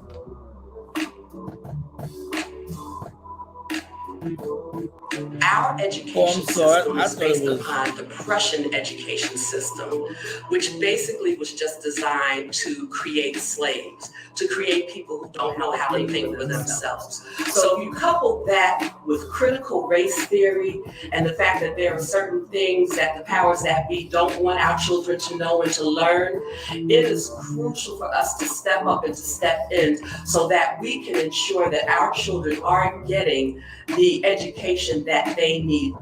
Our education system is based upon the Prussian education system, which basically was just designed to create slaves, to create people who don't know how to think for themselves. So if you couple that with critical race theory and the fact that there are certain things that the powers that be don't want our children to know and to learn, it is crucial for us to step up and to step in so that we can ensure that our children are getting the education that they need.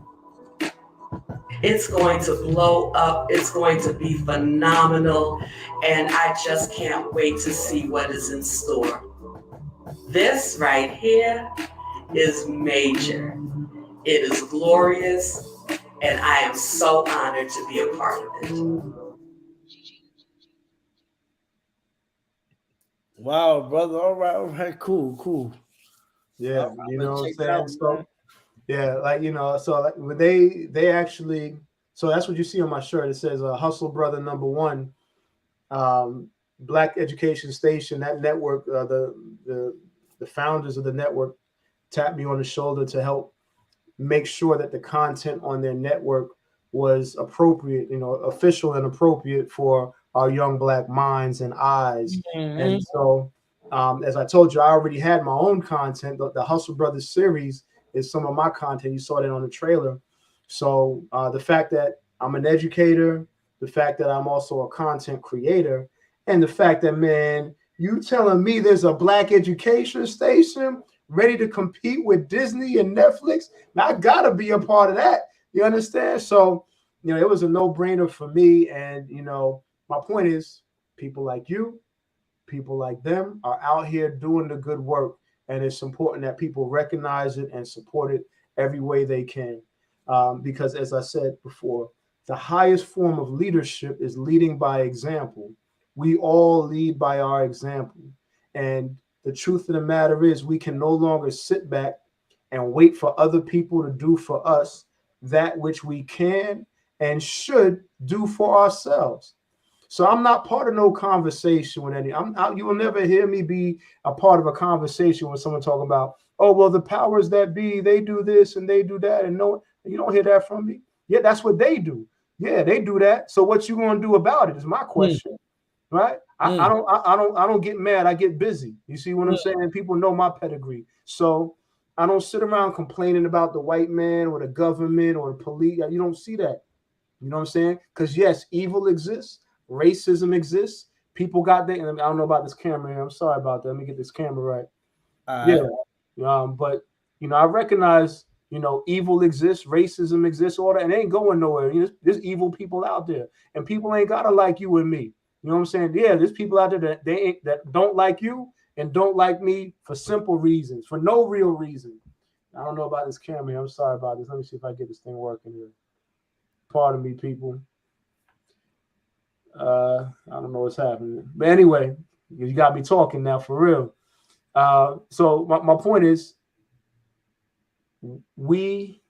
It's going to blow up. It's going to be phenomenal. And I just can't wait to see what is in store. This right here is major. It is glorious. And I am so honored to be a part of it. Wow, brother. All right. Cool. Yeah, you know what I'm saying? So, yeah, like, so like when they actually, so that's what you see on my shirt. It says Hustle Brother #1, Black Education Station. That network, the founders of the network tapped me on the shoulder to help make sure that the content on their network was appropriate, official and appropriate for our young black minds and eyes. Mm-hmm. And so, as I told you, I already had my own content. The Hustle Brothers series is some of my content. You saw that on the trailer. So the fact that I'm an educator, the fact that I'm also a content creator, and the fact that, man, you telling me there's a Black Education Station ready to compete with Disney and Netflix, now I gotta be a part of that. You understand? So, it was a no-brainer for me. And, my point is, people like you, people like them are out here doing the good work. And it's important that people recognize it and support it every way they can. Because as I said before, the highest form of leadership is leading by example. We all lead by our example. And the truth of the matter is we can no longer sit back and wait for other people to do for us that which we can and should do for ourselves. So I'm not part of no conversation with any. You will never hear me be a part of a conversation with someone talking about, oh, well, the powers that be, they do this and they do that. And no, you don't hear that from me. Yeah, that's what they do. Yeah, they do that. So what you gonna do about it is my question, right? I don't get mad. I get busy. You see what I'm saying? People know my pedigree. So I don't sit around complaining about the white man or the government or the police. You don't see that. You know what I'm saying? Because yes, evil exists, racism exists. People got that. And I don't know about this camera here. I'm sorry about that. Let me get this camera right. Yeah. But I recognize, evil exists, racism exists, all that, and it ain't going nowhere. There's evil people out there, and people ain't gotta like you and me. You know what I'm saying? Yeah, there's people out there that don't like you and don't like me for simple reasons, for no real reason. I don't know about this camera here. I'm sorry about this. Let me see if I get this thing working here. Pardon me, people. I don't know what's happening. But anyway, you got me talking now for real. So my point is, we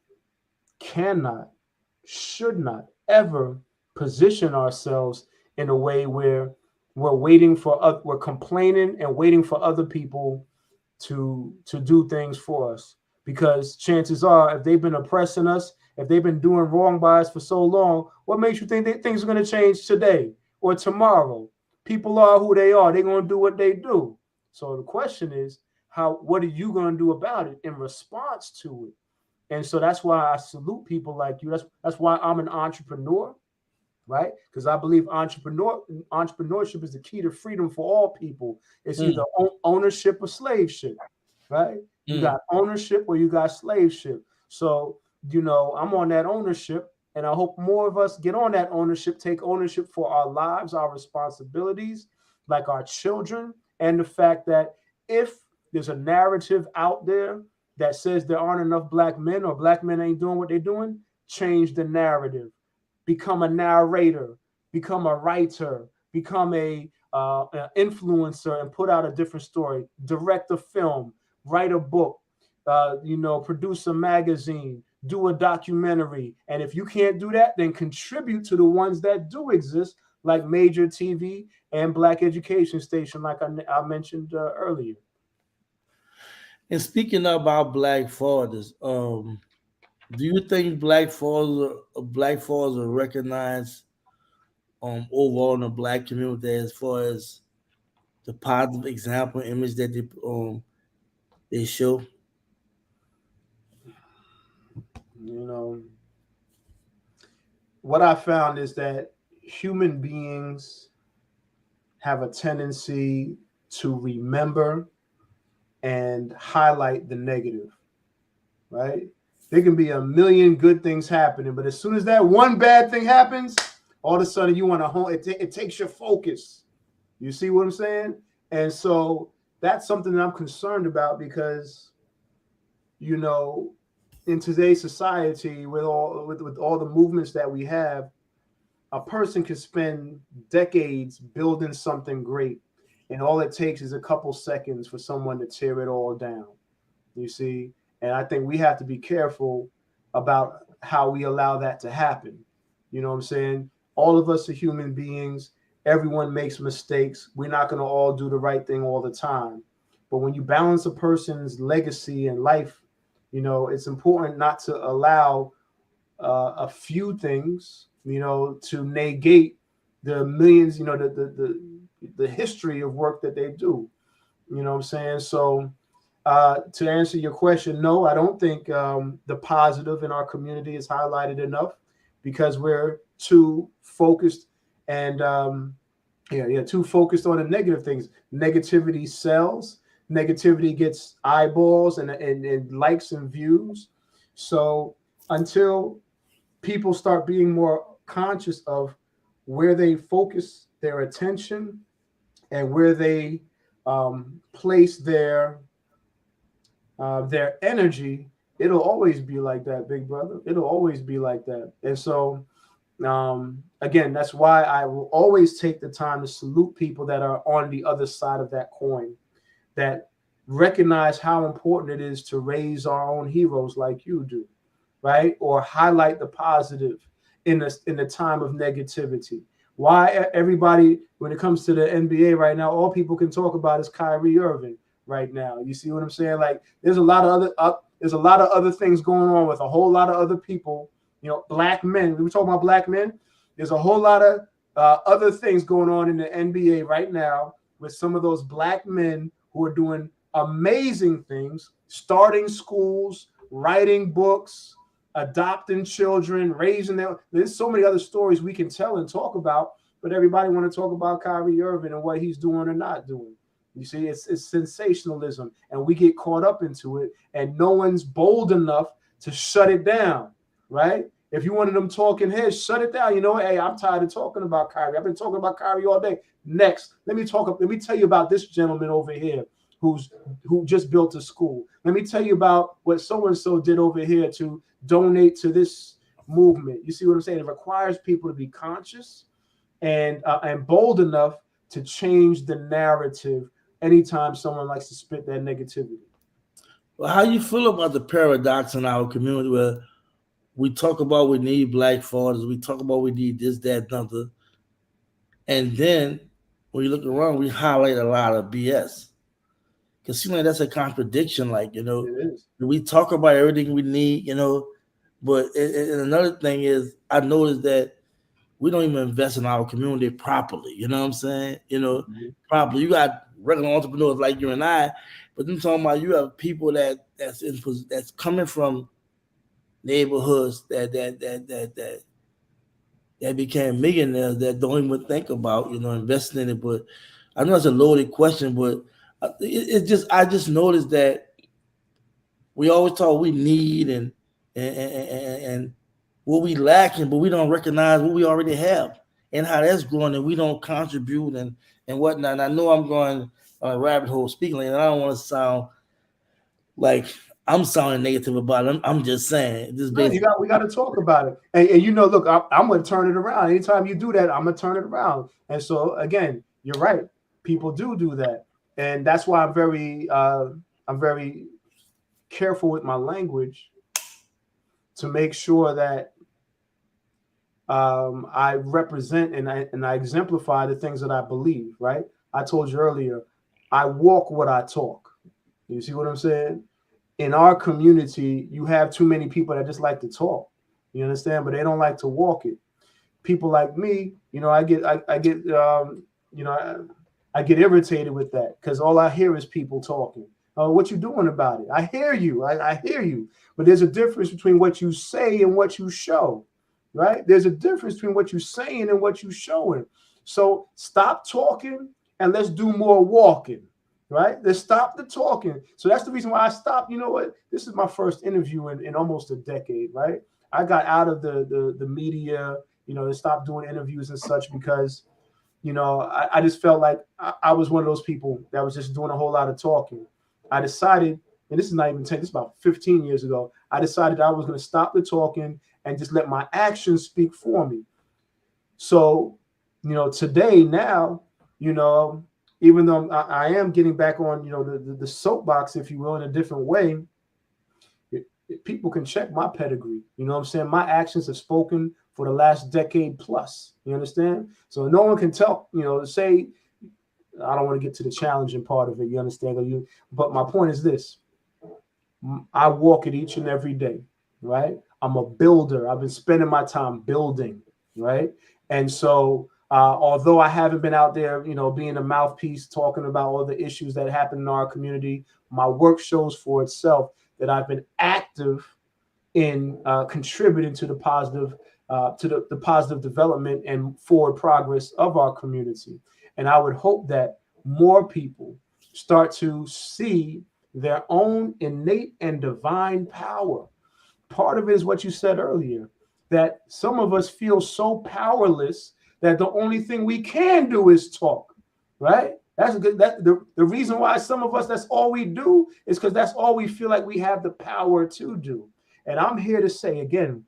cannot, should not ever position ourselves in a way where we're complaining and waiting for other people to do things for us. Because chances are, if they've been oppressing us, if they've been doing wrong by us for so long, what makes you think that things are going to change today or tomorrow? People are who they are. They're going to do what they do. So the question is, what are you going to do about it in response to it? And so that's why I salute people like you. That's why I'm an entrepreneur, right? Because I believe entrepreneurship is the key to freedom for all people. It's either ownership or slaveship, right? You got ownership or you got slaveship. So, I'm on that ownership, and I hope more of us get on that ownership, take ownership for our lives, our responsibilities, like our children, and the fact that if there's a narrative out there that says there aren't enough black men or black men ain't doing what they're doing, change the narrative. Become a narrator, become a writer, become an influencer and put out a different story. Direct a film, write a book, produce a magazine, do a documentary. And if you can't do that, then contribute to the ones that do exist, like Major TV and Black Education Station, like I mentioned earlier. And speaking about Black fathers, do you think Black fathers are recognized overall in the Black community as far as the positive example image that they show? What I found is that human beings have a tendency to remember and highlight the negative, right? There can be a million good things happening, but as soon as that one bad thing happens, all of a sudden you want to home. It takes your focus. You see what I'm saying? And so that's something that I'm concerned about, because, in today's society, with all the movements that we have, a person can spend decades building something great, and all it takes is a couple seconds for someone to tear it all down. You see? And I think we have to be careful about how we allow that to happen. You know what I'm saying? All of us are human beings. Everyone makes mistakes. We're not going to all do the right thing all the time. But when you balance a person's legacy and life, it's important not to allow a few things, to negate the millions, the history of work that they do. You know what I'm saying? So to answer your question, no, I don't think the positive in our community is highlighted enough, because we're too focused and too focused on the negative things. Negativity sells. Negativity gets eyeballs and likes and views. So until people start being more conscious of where they focus their attention and where they place their energy, it'll always be like that, big brother. It'll always be like that. And so, again, that's why I will always take the time to salute people that are on the other side of that coin, that recognize how important it is to raise our own heroes like you do, right? Or highlight the positive in the time of negativity. Why everybody, when it comes to the NBA right now, all people can talk about is Kyrie Irving right now. You see what I'm saying? Like, there's a lot of other things going on with a whole lot of other people. Black men. We were talking about black men. There's a whole lot of other things going on in the NBA right now with some of those black men who are doing amazing things, starting schools, writing books, adopting children, raising them. There's so many other stories we can tell and talk about, but everybody want to talk about Kyrie Irving and what he's doing or not doing. You see, it's sensationalism, and we get caught up into it, and no one's bold enough to shut it down, right? If you wanted them talking heads, shut it down. You know, hey, I'm tired of talking about Kyrie. I've been talking about Kyrie all day. Next, let me tell you about this gentleman over here who just built a school. Let me tell you about what so-and-so did over here to donate to this movement. You see what I'm saying? It requires people to be conscious and bold enough to change the narrative anytime someone likes to spit that negativity. Well, how you feel about the paradox in our community where we talk about we need black fathers, we talk about we need this, that, another, and then when you look around, we highlight a lot of BS. Because seems like that's a contradiction. Like, you know, we talk about everything we need, you know, but and another thing is I noticed that we don't even invest in our community properly. You know what I'm saying? You know, properly. You got regular entrepreneurs like you and I, but then talking about you have people that's coming from neighborhoods that became millionaires that don't even think about, you know, investing in it. But I know it's a loaded question, but I just noticed that we always talk we need and what we lacking, but we don't recognize what we already have and how that's growing, and we don't contribute and whatnot. And I know I'm going on a rabbit hole speaking, and I don't want to sound like I'm sounding negative about it. I'm just saying this. We got to talk about it, and you know, look, I'm going to turn it around. Anytime you do that, I'm going to turn it around. And so again, you're right. People do that, and that's why I'm very careful with my language to make sure that I represent and I exemplify the things that I believe. Right? I told you earlier, I walk what I talk. You see what I'm saying? In our community, you have too many people that just like to talk. You understand? But they don't like to walk it. People like me, you know, I get irritated with that because all I hear is people talking. Oh, what you doing about it? I hear you. I hear you. But there's a difference between what you say and what you show, right? There's a difference between what you're saying and what you're showing. So stop talking and let's do more walking. Right? Let's stop the talking. So that's the reason why I stopped. You know what? This is my first interview in almost a decade, right? I got out of the media, you know, to stop doing interviews and such because, you know, I just felt like I was one of those people that was just doing a whole lot of talking. I decided, and this is not even 10, this is about 15 years ago, I decided I was going to stop the talking and just let my actions speak for me. So, you know, today, now, you know, even though I am getting back on, you know, the soapbox, if you will, in a different way, people can check my pedigree. You know what I'm saying? My actions have spoken for the last decade plus. You understand? So no one can tell, you know, say, I don't want to get to the challenging part of it. You understand? But my point is this. I walk it each and every day, right? I'm a builder. I've been spending my time building, right? And so although I haven't been out there, you know, being a mouthpiece, talking about all the issues that happen in our community, my work shows for itself that I've been active in contributing to the positive, the positive development and forward progress of our community. And I would hope that more people start to see their own innate and divine power. Part of it is what you said earlier, that some of us feel so powerless that the only thing we can do is talk, right? That's good. The reason why some of us, that's all we do is because that's all we feel like we have the power to do. And I'm here to say again,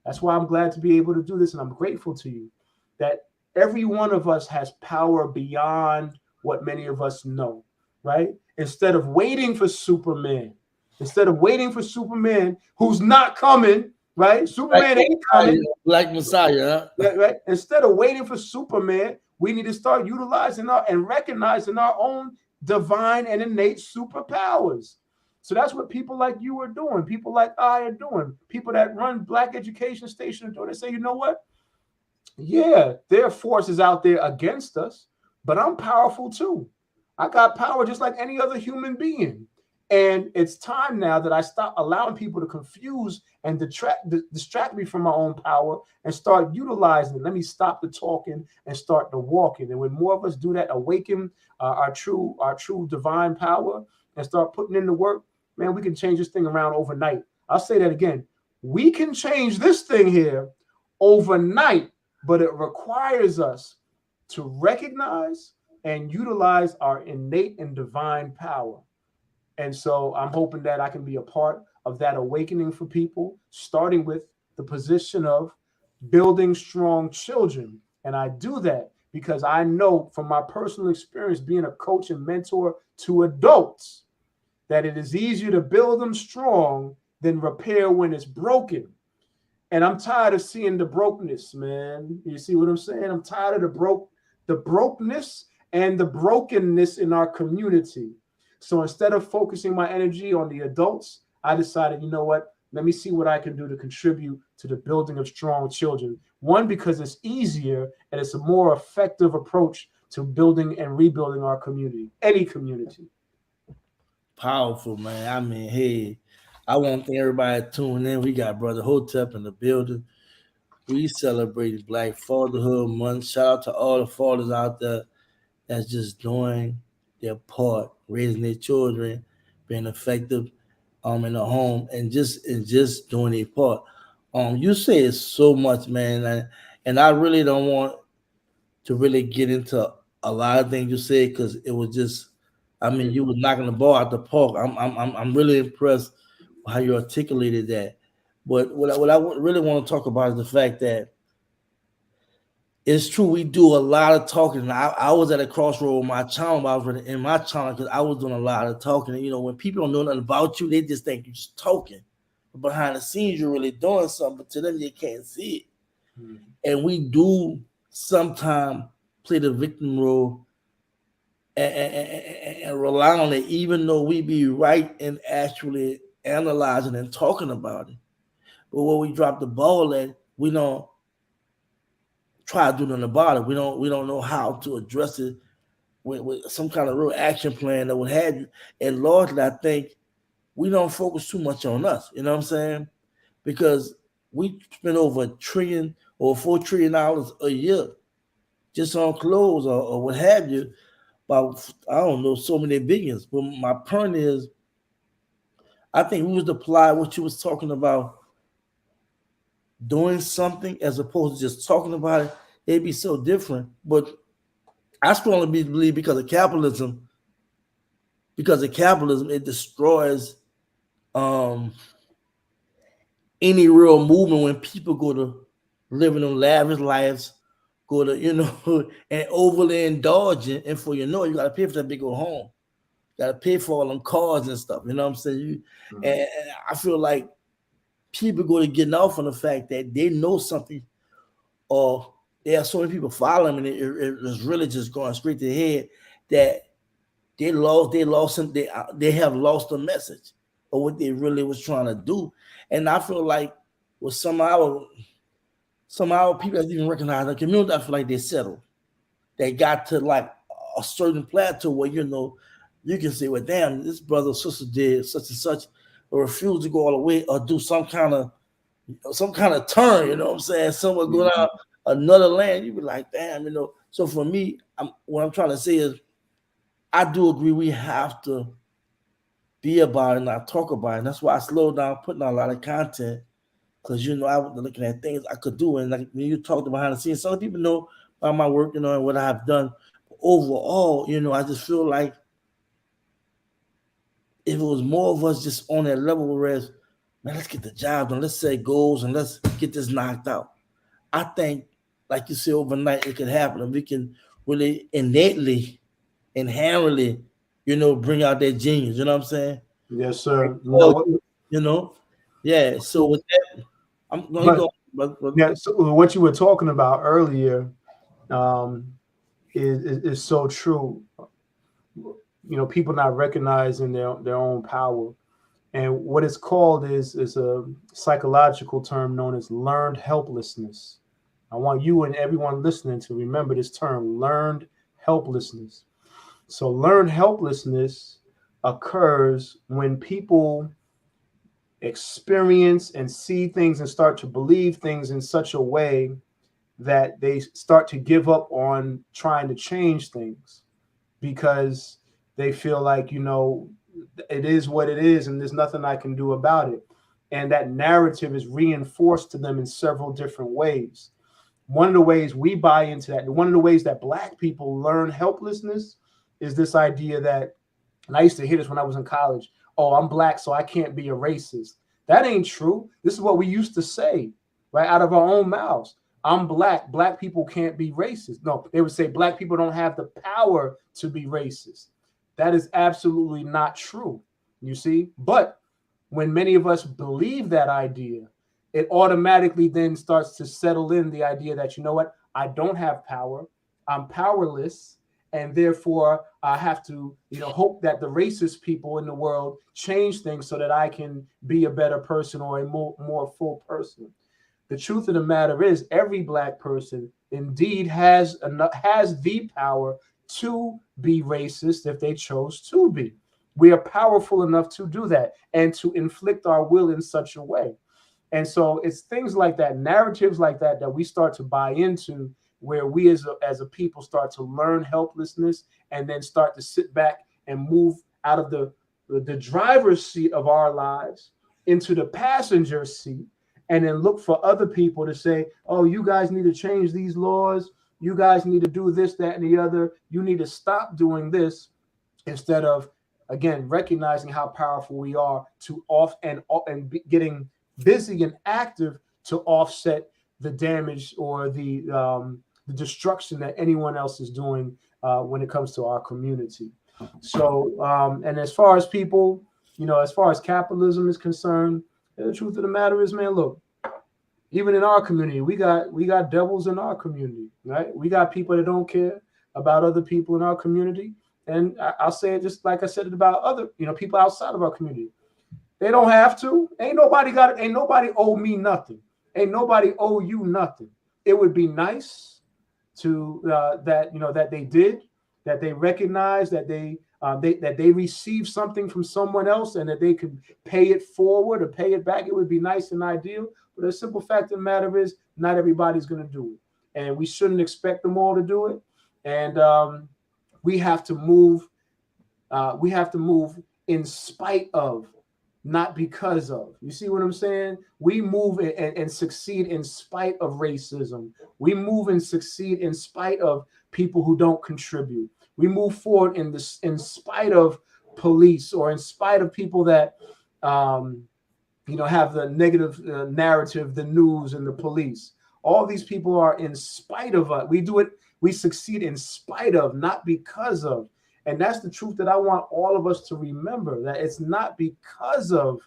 that's why I'm glad to be able to do this. And I'm grateful to you that every one of us has power beyond what many of us know, right? Instead of waiting for Superman, who's not coming, right? Superman ain't coming. Black Messiah, huh? Right? Instead of waiting for Superman, we need to start utilizing and recognizing our own divine and innate superpowers. So that's what people like you are doing. People like I are doing. People that run Black Education Station are doing. They say, you know what? Yeah, there are forces out there against us, but I'm powerful too. I got power just like any other human being. And it's time now that I stop allowing people to confuse and distract me from my own power and start utilizing it. Let me stop the talking and start the walking. And when more of us do that, awaken our true divine power and start putting in the work, man, we can change this thing around overnight. I'll say that again. We can change this thing here overnight, but it requires us to recognize and utilize our innate and divine power. And so I'm hoping that I can be a part of that awakening for people, starting with the position of building strong children. And I do that because I know from my personal experience being a coach and mentor to adults that it is easier to build them strong than repair when it's broken. And I'm tired of seeing the brokenness, man. You see what I'm saying? I'm tired of the brokenness and the brokenness in our community. So instead of focusing my energy on the adults, I decided, you know what? Let me see what I can do to contribute to the building of strong children. One, because it's easier and it's a more effective approach to building and rebuilding our community, any community. Powerful, man. I mean, hey, I want to thank everybody tuning in. We got Brother Hotep in the building. We celebrated Black Fatherhood Month. Shout out to all the fathers out there that's just doing their part, raising their children, being effective in the home, and just doing their part. You say so much, man, and I really don't want to really get into a lot of things you said because it was just, I mean, you was knocking the ball out the park. I'm really impressed with how you articulated that. But what I really want to talk about is the fact that it's true we do a lot of talking. I was at a crossroad with my channel. I was really in my channel because I was doing a lot of talking. And, you know, when people don't know nothing about you, they just think you're just talking. But behind the scenes, you're really doing something. But to them, they can't see it. Mm-hmm. And we do sometimes play the victim role and rely on it, even though we be right in actually analyzing and talking about it. But when we drop the ball at, we don't try to do nothing about it. We don't know how to address it with some kind of real action plan that would have you. And largely, I think we don't focus too much on us. You know what I'm saying? Because we spend over $1 trillion or $4 trillion a year just on clothes or what have you. About, I don't know, so many billions. But my point is, I think we was apply what you was talking about, doing something as opposed to just talking about it, it'd be so different. But I strongly believe because of capitalism, it destroys any real movement when people go to living them lavish lives, go to, you know, and overly indulgent, and for you know, you gotta pay for that big old home. You gotta pay for all them cars and stuff, you know what I'm saying? And I feel like people go to getting off on the fact that they know something, or there are so many people following them, and it's really just going straight to the head that they have lost the message of what they really was trying to do. And I feel like with some of our people that even recognize the community, I feel like they settled. They got to like a certain plateau where, you know, you can say, well, damn, this brother or sister did such and such, or refuse to go all the way, or do some kind of turn, you know what I'm saying? Someone go down another land, you be like, damn, you know. So for me, what I'm trying to say is, I do agree we have to be about it and not talk about it. And that's why I slowed down putting out a lot of content, because, you know, I was looking at things I could do. And like when you talked behind the scenes, some people know about my work, you know, and what I've done. But overall, you know, I just feel like if it was more of us just on that level, whereas, man, let's get the job done, let's set goals, and let's get this knocked out. I think, like you said, overnight it could happen, and we can really innately, inherently, you know, bring out that genius. You know what I'm saying? Yes, sir. You know, yeah. So with that, I'm going to go. Yeah. So what you were talking about earlier is so true. You know, people not recognizing their own power, and what it's called is a psychological term known as learned helplessness. I want you and everyone listening to remember this term, learned helplessness. So learned helplessness occurs when people experience and see things and start to believe things in such a way that they start to give up on trying to change things because they feel like, it is what it is and there's nothing I can do about it. And that narrative is reinforced to them in several different ways. One of the ways we buy into that, one of the ways that Black people learn helplessness is this idea that, and I used to hear this when I was in college, oh, I'm Black, so I can't be a racist. That ain't true. This is what we used to say, right, out of our own mouths. I'm Black. Black people can't be racist. No, they would say Black people don't have the power to be racist. That is absolutely not true, you see? But when many of us believe that idea, it automatically then starts to settle in the idea that, you know what, I don't have power, I'm powerless, and therefore I have to, hope that the racist people in the world change things so that I can be a better person or a more full person. The truth of the matter is, every Black person indeed has the power to be racist if they chose to be. We are powerful enough to do that and to inflict our will in such a way. And so it's things like that, narratives like that, that we start to buy into, where we as a people start to learn helplessness and then start to sit back and move out of the driver's seat of our lives into the passenger seat, and then look for other people to say, oh, you guys need to change these laws. You guys need to do this, that, and the other. You need to stop doing this, instead of, again, recognizing how powerful we are to getting busy and active to offset the damage or the destruction that anyone else is doing when it comes to our community. So, and as far as people, as far as capitalism is concerned, the truth of the matter is, man, look, even in our community, we got devils in our community, right? We got people that don't care about other people in our community. And I'll say it just like I said it about other, people outside of our community. They don't have to. Ain't nobody owe me nothing. Ain't nobody owe you nothing. It would be nice to that they did, that they recognize that they received something from someone else and that they could pay it forward or pay it back. It would be nice and ideal. But the simple fact of the matter is, not everybody's going to do it, and we shouldn't expect them all to do it. And we have to move. We have to move in spite of, not because of. You see what I'm saying? We move and succeed in spite of racism. We move and succeed in spite of people who don't contribute. We move forward in spite of police, or in spite of people that have the negative narrative, the news and the police. All these people are in spite of us. We do it. We succeed in spite of, not because of. And that's the truth that I want all of us to remember, that it's not because of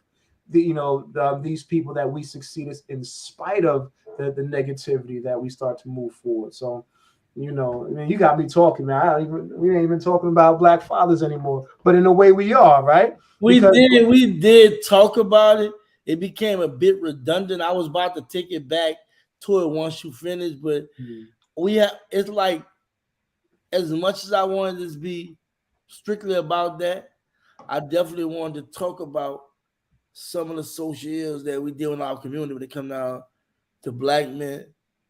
these people that we succeed. It's in spite of the negativity that we start to move forward. So, you got me talking, man. We ain't even talking about Black fathers anymore, but in a way we are, right? We did talk about it. It became a bit redundant. I was about to take it back to it once you finish, but it's like, as much as I wanted this to be strictly about that, I definitely wanted to talk about some of the social ills that we deal in our community when it comes down to Black men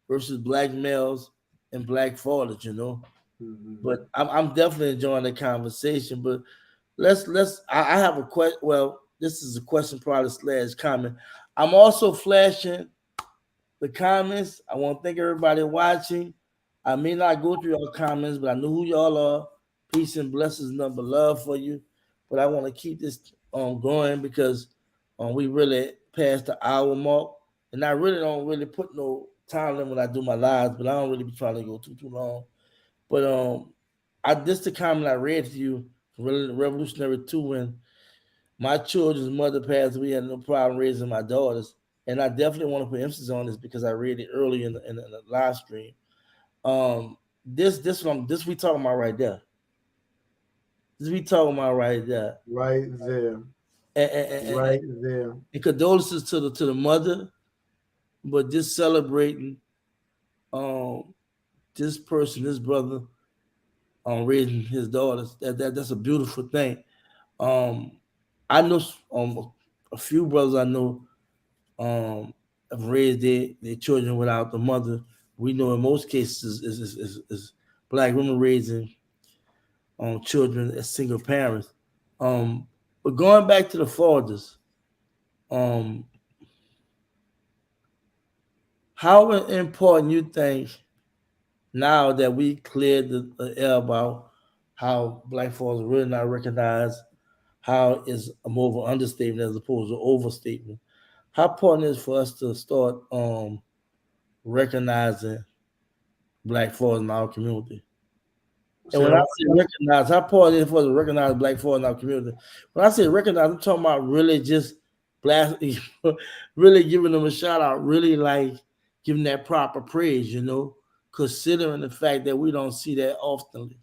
versus Black males and Black fathers, Mm-hmm. But I'm definitely enjoying the conversation. But I have a question. Well, this is a question probably / comment. I'm also flashing the comments. I want to thank everybody watching. I may not go through your comments, but I know who y'all are. Peace and blessings, number love for you. But I want to keep this going because we really passed the hour mark, and I really don't really put no time limit when I do my lives, but I don't really be trying to go too long. But this the comment I read to you from Revolutionary 2 when my children's mother passed. We had no problem raising my daughters, and I definitely want to put emphasis on this because I read it early in the live stream. This we talking about right there. This we talking about right there. Right there. Right there. And condolences to the mother, but just celebrating this person, this brother, raising his daughters. That's a beautiful thing. Um, I know a few brothers I know have raised their children without the mother. We know in most cases is black women raising children as single parents. But going back to the fathers, um, how important you think now that we cleared the air about how black fathers are really not recognized, how is a more of an understatement as opposed to overstatement? How important is for us to start recognizing black fathers in our community? And Say when that I one say more time. recognize, how important is it for us to recognize black fathers in our community? When I say recognize, I'm talking about really just blast, really giving them a shout out, really like giving that proper praise, considering the fact that we don't see that often.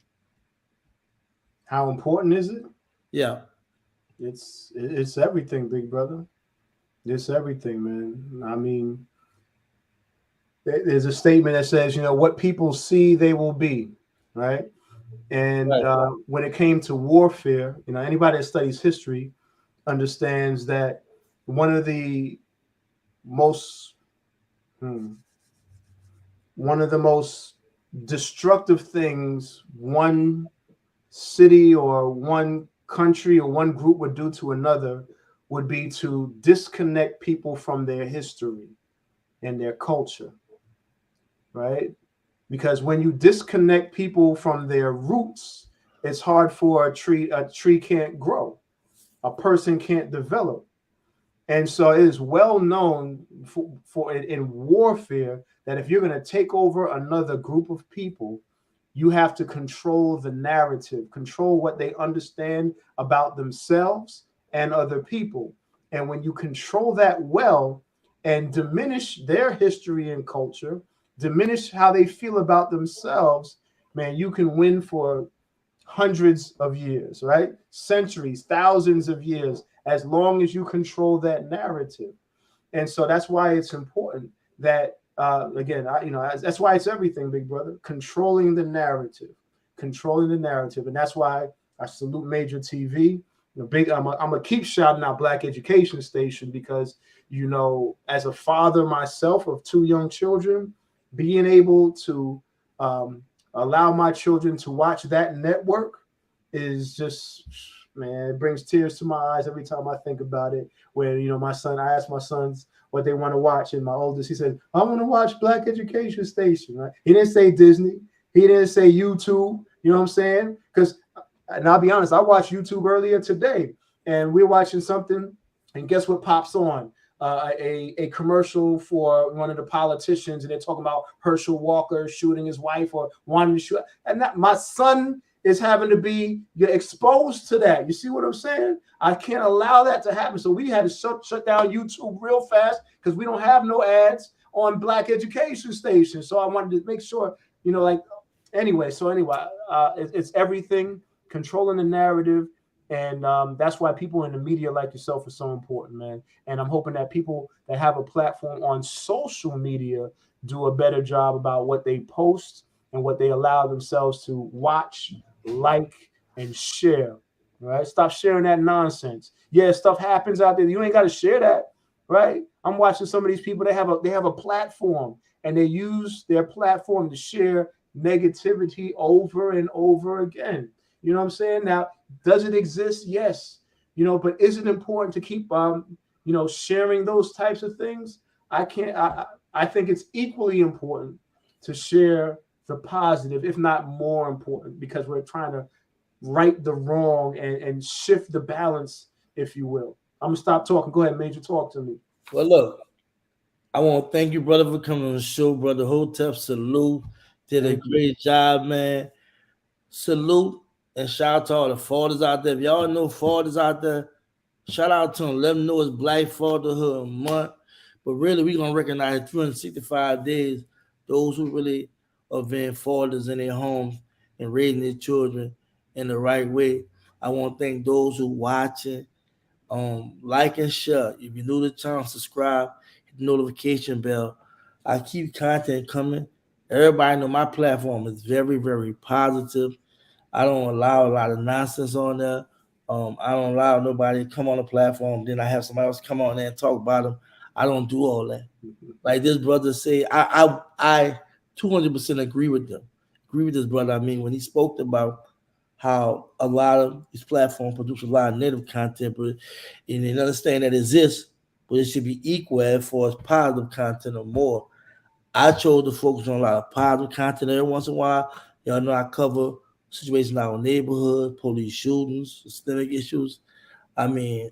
How important is it? Yeah, It's everything, big brother. It's everything, man. I mean, there's a statement that says, what people see, they will be, right? And right. when it came to warfare, anybody that studies history understands that one of the most hmm, one of the most destructive things one city or one country or one group would do to another would be to disconnect people from their history and their culture, right? Because when you disconnect people from their roots, it's hard for a tree can't grow, a person can't develop. And so it is well known for in warfare that if you're going to take over another group of people, you have to control the narrative, control what they understand about themselves and other people. And when you control that well and diminish their history and culture, diminish how they feel about themselves, man, you can win for hundreds of years, right? Centuries, thousands of years, as long as you control that narrative. And so that's why it's important that, again, that's why it's everything, big brother, controlling the narrative. And that's why I salute Major TV. I'm gonna keep shouting out Black Education Station because, as a father myself of two young children, being able to allow my children to watch that network is just, man, it brings tears to my eyes every time I think about it. Where, I asked my sons what they want to watch, and my oldest, he said, I want to watch Black Education Station, right? He didn't say Disney, he didn't say YouTube, you know what I'm saying? Because, and I'll be honest, I watched YouTube earlier today, and we're watching something, and guess what pops on? A commercial for one of the politicians, and they're talking about Herschel Walker shooting his wife or wanting to shoot. And that my son is having to be exposed to that. You see what I'm saying? I can't allow that to happen. So we had to shut down YouTube real fast because we don't have no ads on Black Education Station. So I wanted to make sure, anyway. So anyway, it's everything, controlling the narrative. And that's why people in the media like yourself are so important, man. And I'm hoping that people that have a platform on social media do a better job about what they post and what they allow themselves to watch, like, and share. Right? Stop sharing that nonsense. Yeah, stuff happens out there. You ain't got to share that, right? I'm watching some of these people. They have a platform, and they use their platform to share negativity over and over again. You know what I'm saying? Now, does it exist? Yes. But is it important to keep sharing those types of things? I think it's equally important to share the positive, if not more important, because we're trying to right the wrong and shift the balance, if you will. I'm gonna stop talking. Go ahead, Major, talk to me. Well, look, I want to thank you, brother, for coming on the show. Brother Hotep, salute. Did a Thank you. great job, man. Salute and shout out to all the fathers out there. If y'all know fathers out there, shout out to them. Let them know it's Black Fatherhood Month. But really, we're going to recognize 365 days those who really are being fathers in their homes and raising their children in the right way. I want to thank those who watching. Like and share. If you're new to the channel, subscribe, hit the notification bell. I keep content coming. Everybody know my platform is very, very positive. I don't allow a lot of nonsense on there. I don't allow nobody to come on the platform. Then I have somebody else come on there and talk about them. I don't do all that. Like this brother say, I 200% agree with them. Agree with this brother. I mean, when he spoke about how a lot of these platforms produce a lot of negative content, but and they understand that it exists, but it should be equal as far as positive content or more. I chose to focus on a lot of positive content every once in a while. Y'all know I cover situations in our neighborhood, police shootings, systemic issues. I mean,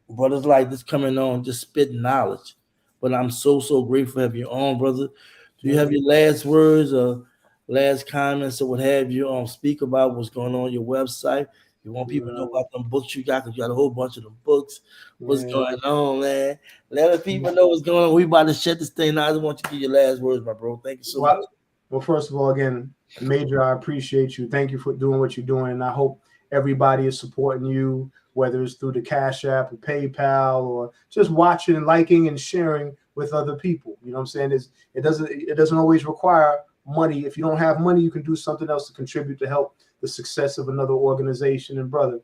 brothers like this coming on just spitting knowledge. But I'm so grateful to have you on, brother. Do you have your last words or last comments or what have you speak about what's going on your website? You want people to know about them books you got, because you got a whole bunch of them books. What's going on, man? Let the people know what's going on. We about to shut this thing now. I just want you to give your last words, my bro. Thank you so much. Well, first of all, again, Major, I appreciate you. Thank you for doing what you're doing. And I hope everybody is supporting you, whether it's through the Cash App or PayPal or just watching, liking, and sharing with other people. You know what I'm saying? It doesn't always require money. If you don't have money, you can do something else to contribute to help the success of another organization and brother.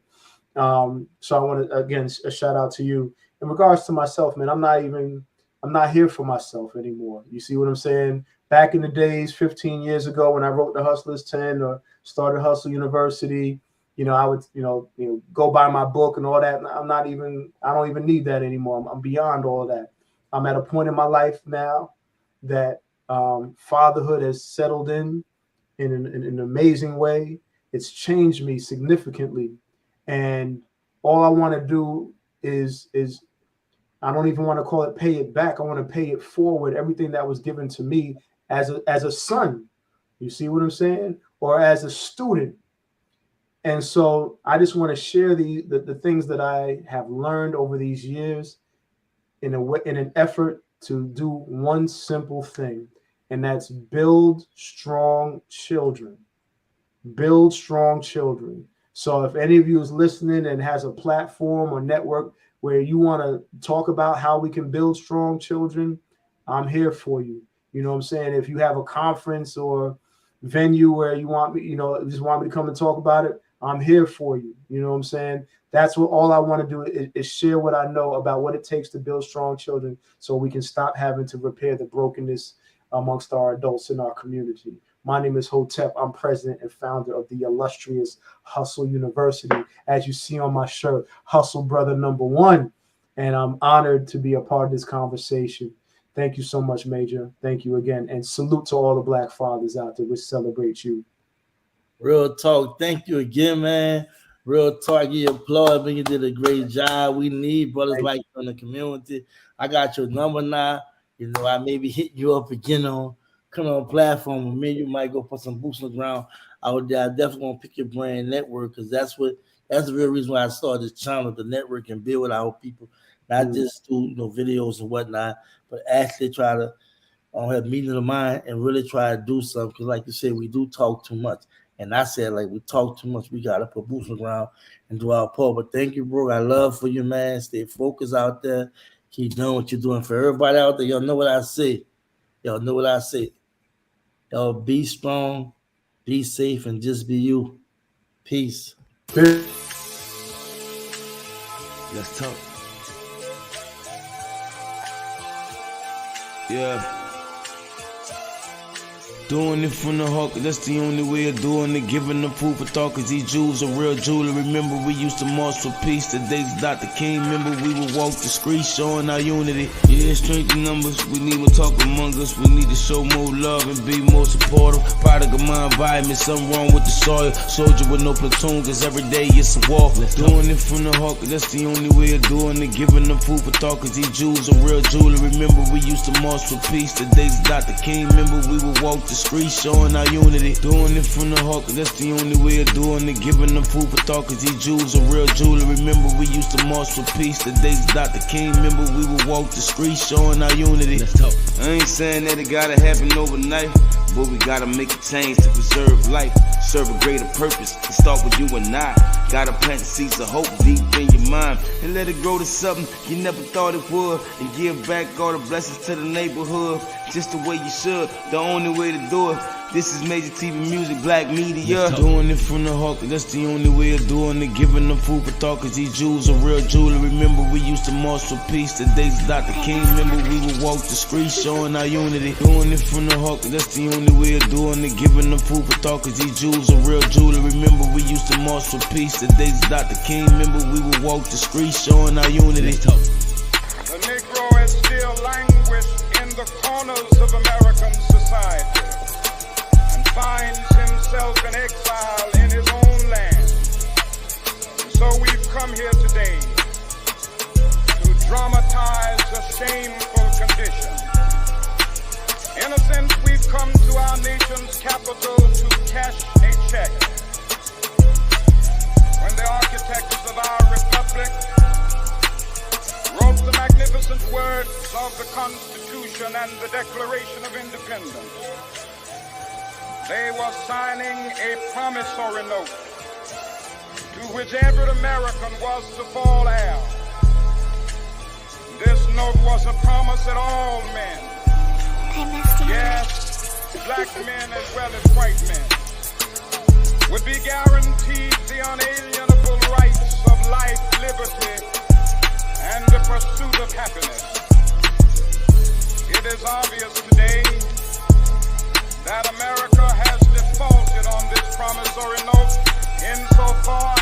So I want to, again, a shout out to you. In regards to myself, man, I'm not here for myself anymore. You see what I'm saying? Back in the days, 15 years ago, when I wrote the Hustlers 10 or started Hustle University, I would, go buy my book and all that. I don't even need that anymore. I'm beyond all of that. I'm at a point in my life now that fatherhood has settled in an amazing way. It's changed me significantly. And all I want to do is I don't even want to call it pay it back. I want to pay it forward. Everything that was given to me as a son, you see what I'm saying? Or as a student. And so I just want to share the things that I have learned over these years in an effort to do one simple thing, and that's build strong children. Build strong children. So if any of you is listening and has a platform or network where you want to talk about how we can build strong children, I'm here for you. You know what I'm saying? If you have a conference or venue where you want me, just want me to come and talk about it, I'm here for you. You know what I'm saying? That's what all I want to do is share what I know about what it takes to build strong children so we can stop having to repair the brokenness amongst our adults in our community. My name is Hotep. I'm president and founder of the illustrious Hustle University. As you see on my shirt, Hustle Brother #1. And I'm honored to be a part of this conversation. Thank you so much, Major. Thank you again. And salute to all the Black fathers out there. We celebrate you. Real talk. Thank you again, man. Real talk. Give you applause. Man, you did a great job. We need brothers like you in the community. I got your number now. I maybe hit you up again come on a platform with me. You might go put some boots on the ground out there. I definitely want to pick your brand network, because that's the real reason why I started this channel, the network, and build with our people, not just do videos and whatnot, but actually try to have meetings of mind and really try to do something. Because like you said, we do talk too much. And I said, like, we talk too much. We got to put boots on the ground and do our part. But thank you, bro. I love for you, man. Stay focused out there. Keep doing what you're doing. For everybody out there, y'all know what I say. Y'all know what I say. Y'all be strong, be safe, and just be you. Peace. Let's talk. Yeah. Doing it from the heart, cause that's the only way of doing it. Giving the proof of thought, cause these Jews are real jewelry. Remember we used to march for peace. The days Dr. King, remember we would walk the streets showing our unity. Yeah, strength in numbers, we need to talk among us. We need to show more love and be more supportive. Product of my environment, something wrong with the soil. Soldier with no platoon, cause every day it's a war. Doing it from the heart, cause that's the only way of doing it. Giving the proof of thought, cause these Jews are real jewelry. Remember we used to march for peace. The days Dr. King, remember we would walk the streets showing our unity. Doing it from the heart, cause that's the only way of doing it. Giving them food for thought, cause these Jews are real jewelry. Remember we used to march for peace. The days Dr. King, remember we would walk the streets showing our unity. I ain't saying that it gotta happen overnight, but we gotta make a change to preserve life, serve a greater purpose, and start with you and I. Gotta plant seeds of hope deep in your mind, and let it grow to something you never thought it would, and give back all the blessings to the neighborhood, just the way you should. The only way to do it. This is major TV music, black media. Doing it from the heart, cause that's the only way of doing it. Giving them food for thought, cause these Jews are real jewelry. Remember we used to march for peace, the days of Dr. King. Remember we would walk the streets showing our unity. Doing it from the heart, cause that's the only way of doing it. Giving them food for thought, cause these Jews are real jewelry. Remember we used to march for peace, the days of Dr. King. Remember we would walk the streets showing our unity. The Negro is still languished in the corners of American society and finds himself in exile in his own land. So we've come here today to dramatize a shameful condition. In a sense, we've come to our nation's capital to cash a check. When the architects of our republic wrote the magnificent words of the Constitution and the Declaration of Independence, they were signing a promissory note to which every American was to fall heir. This note was a promise that all men, yes, black men as well as white men, would be guaranteed the unalienable rights of life, liberty, and the pursuit of happiness. It is obvious today that America has defaulted on this promissory note insofar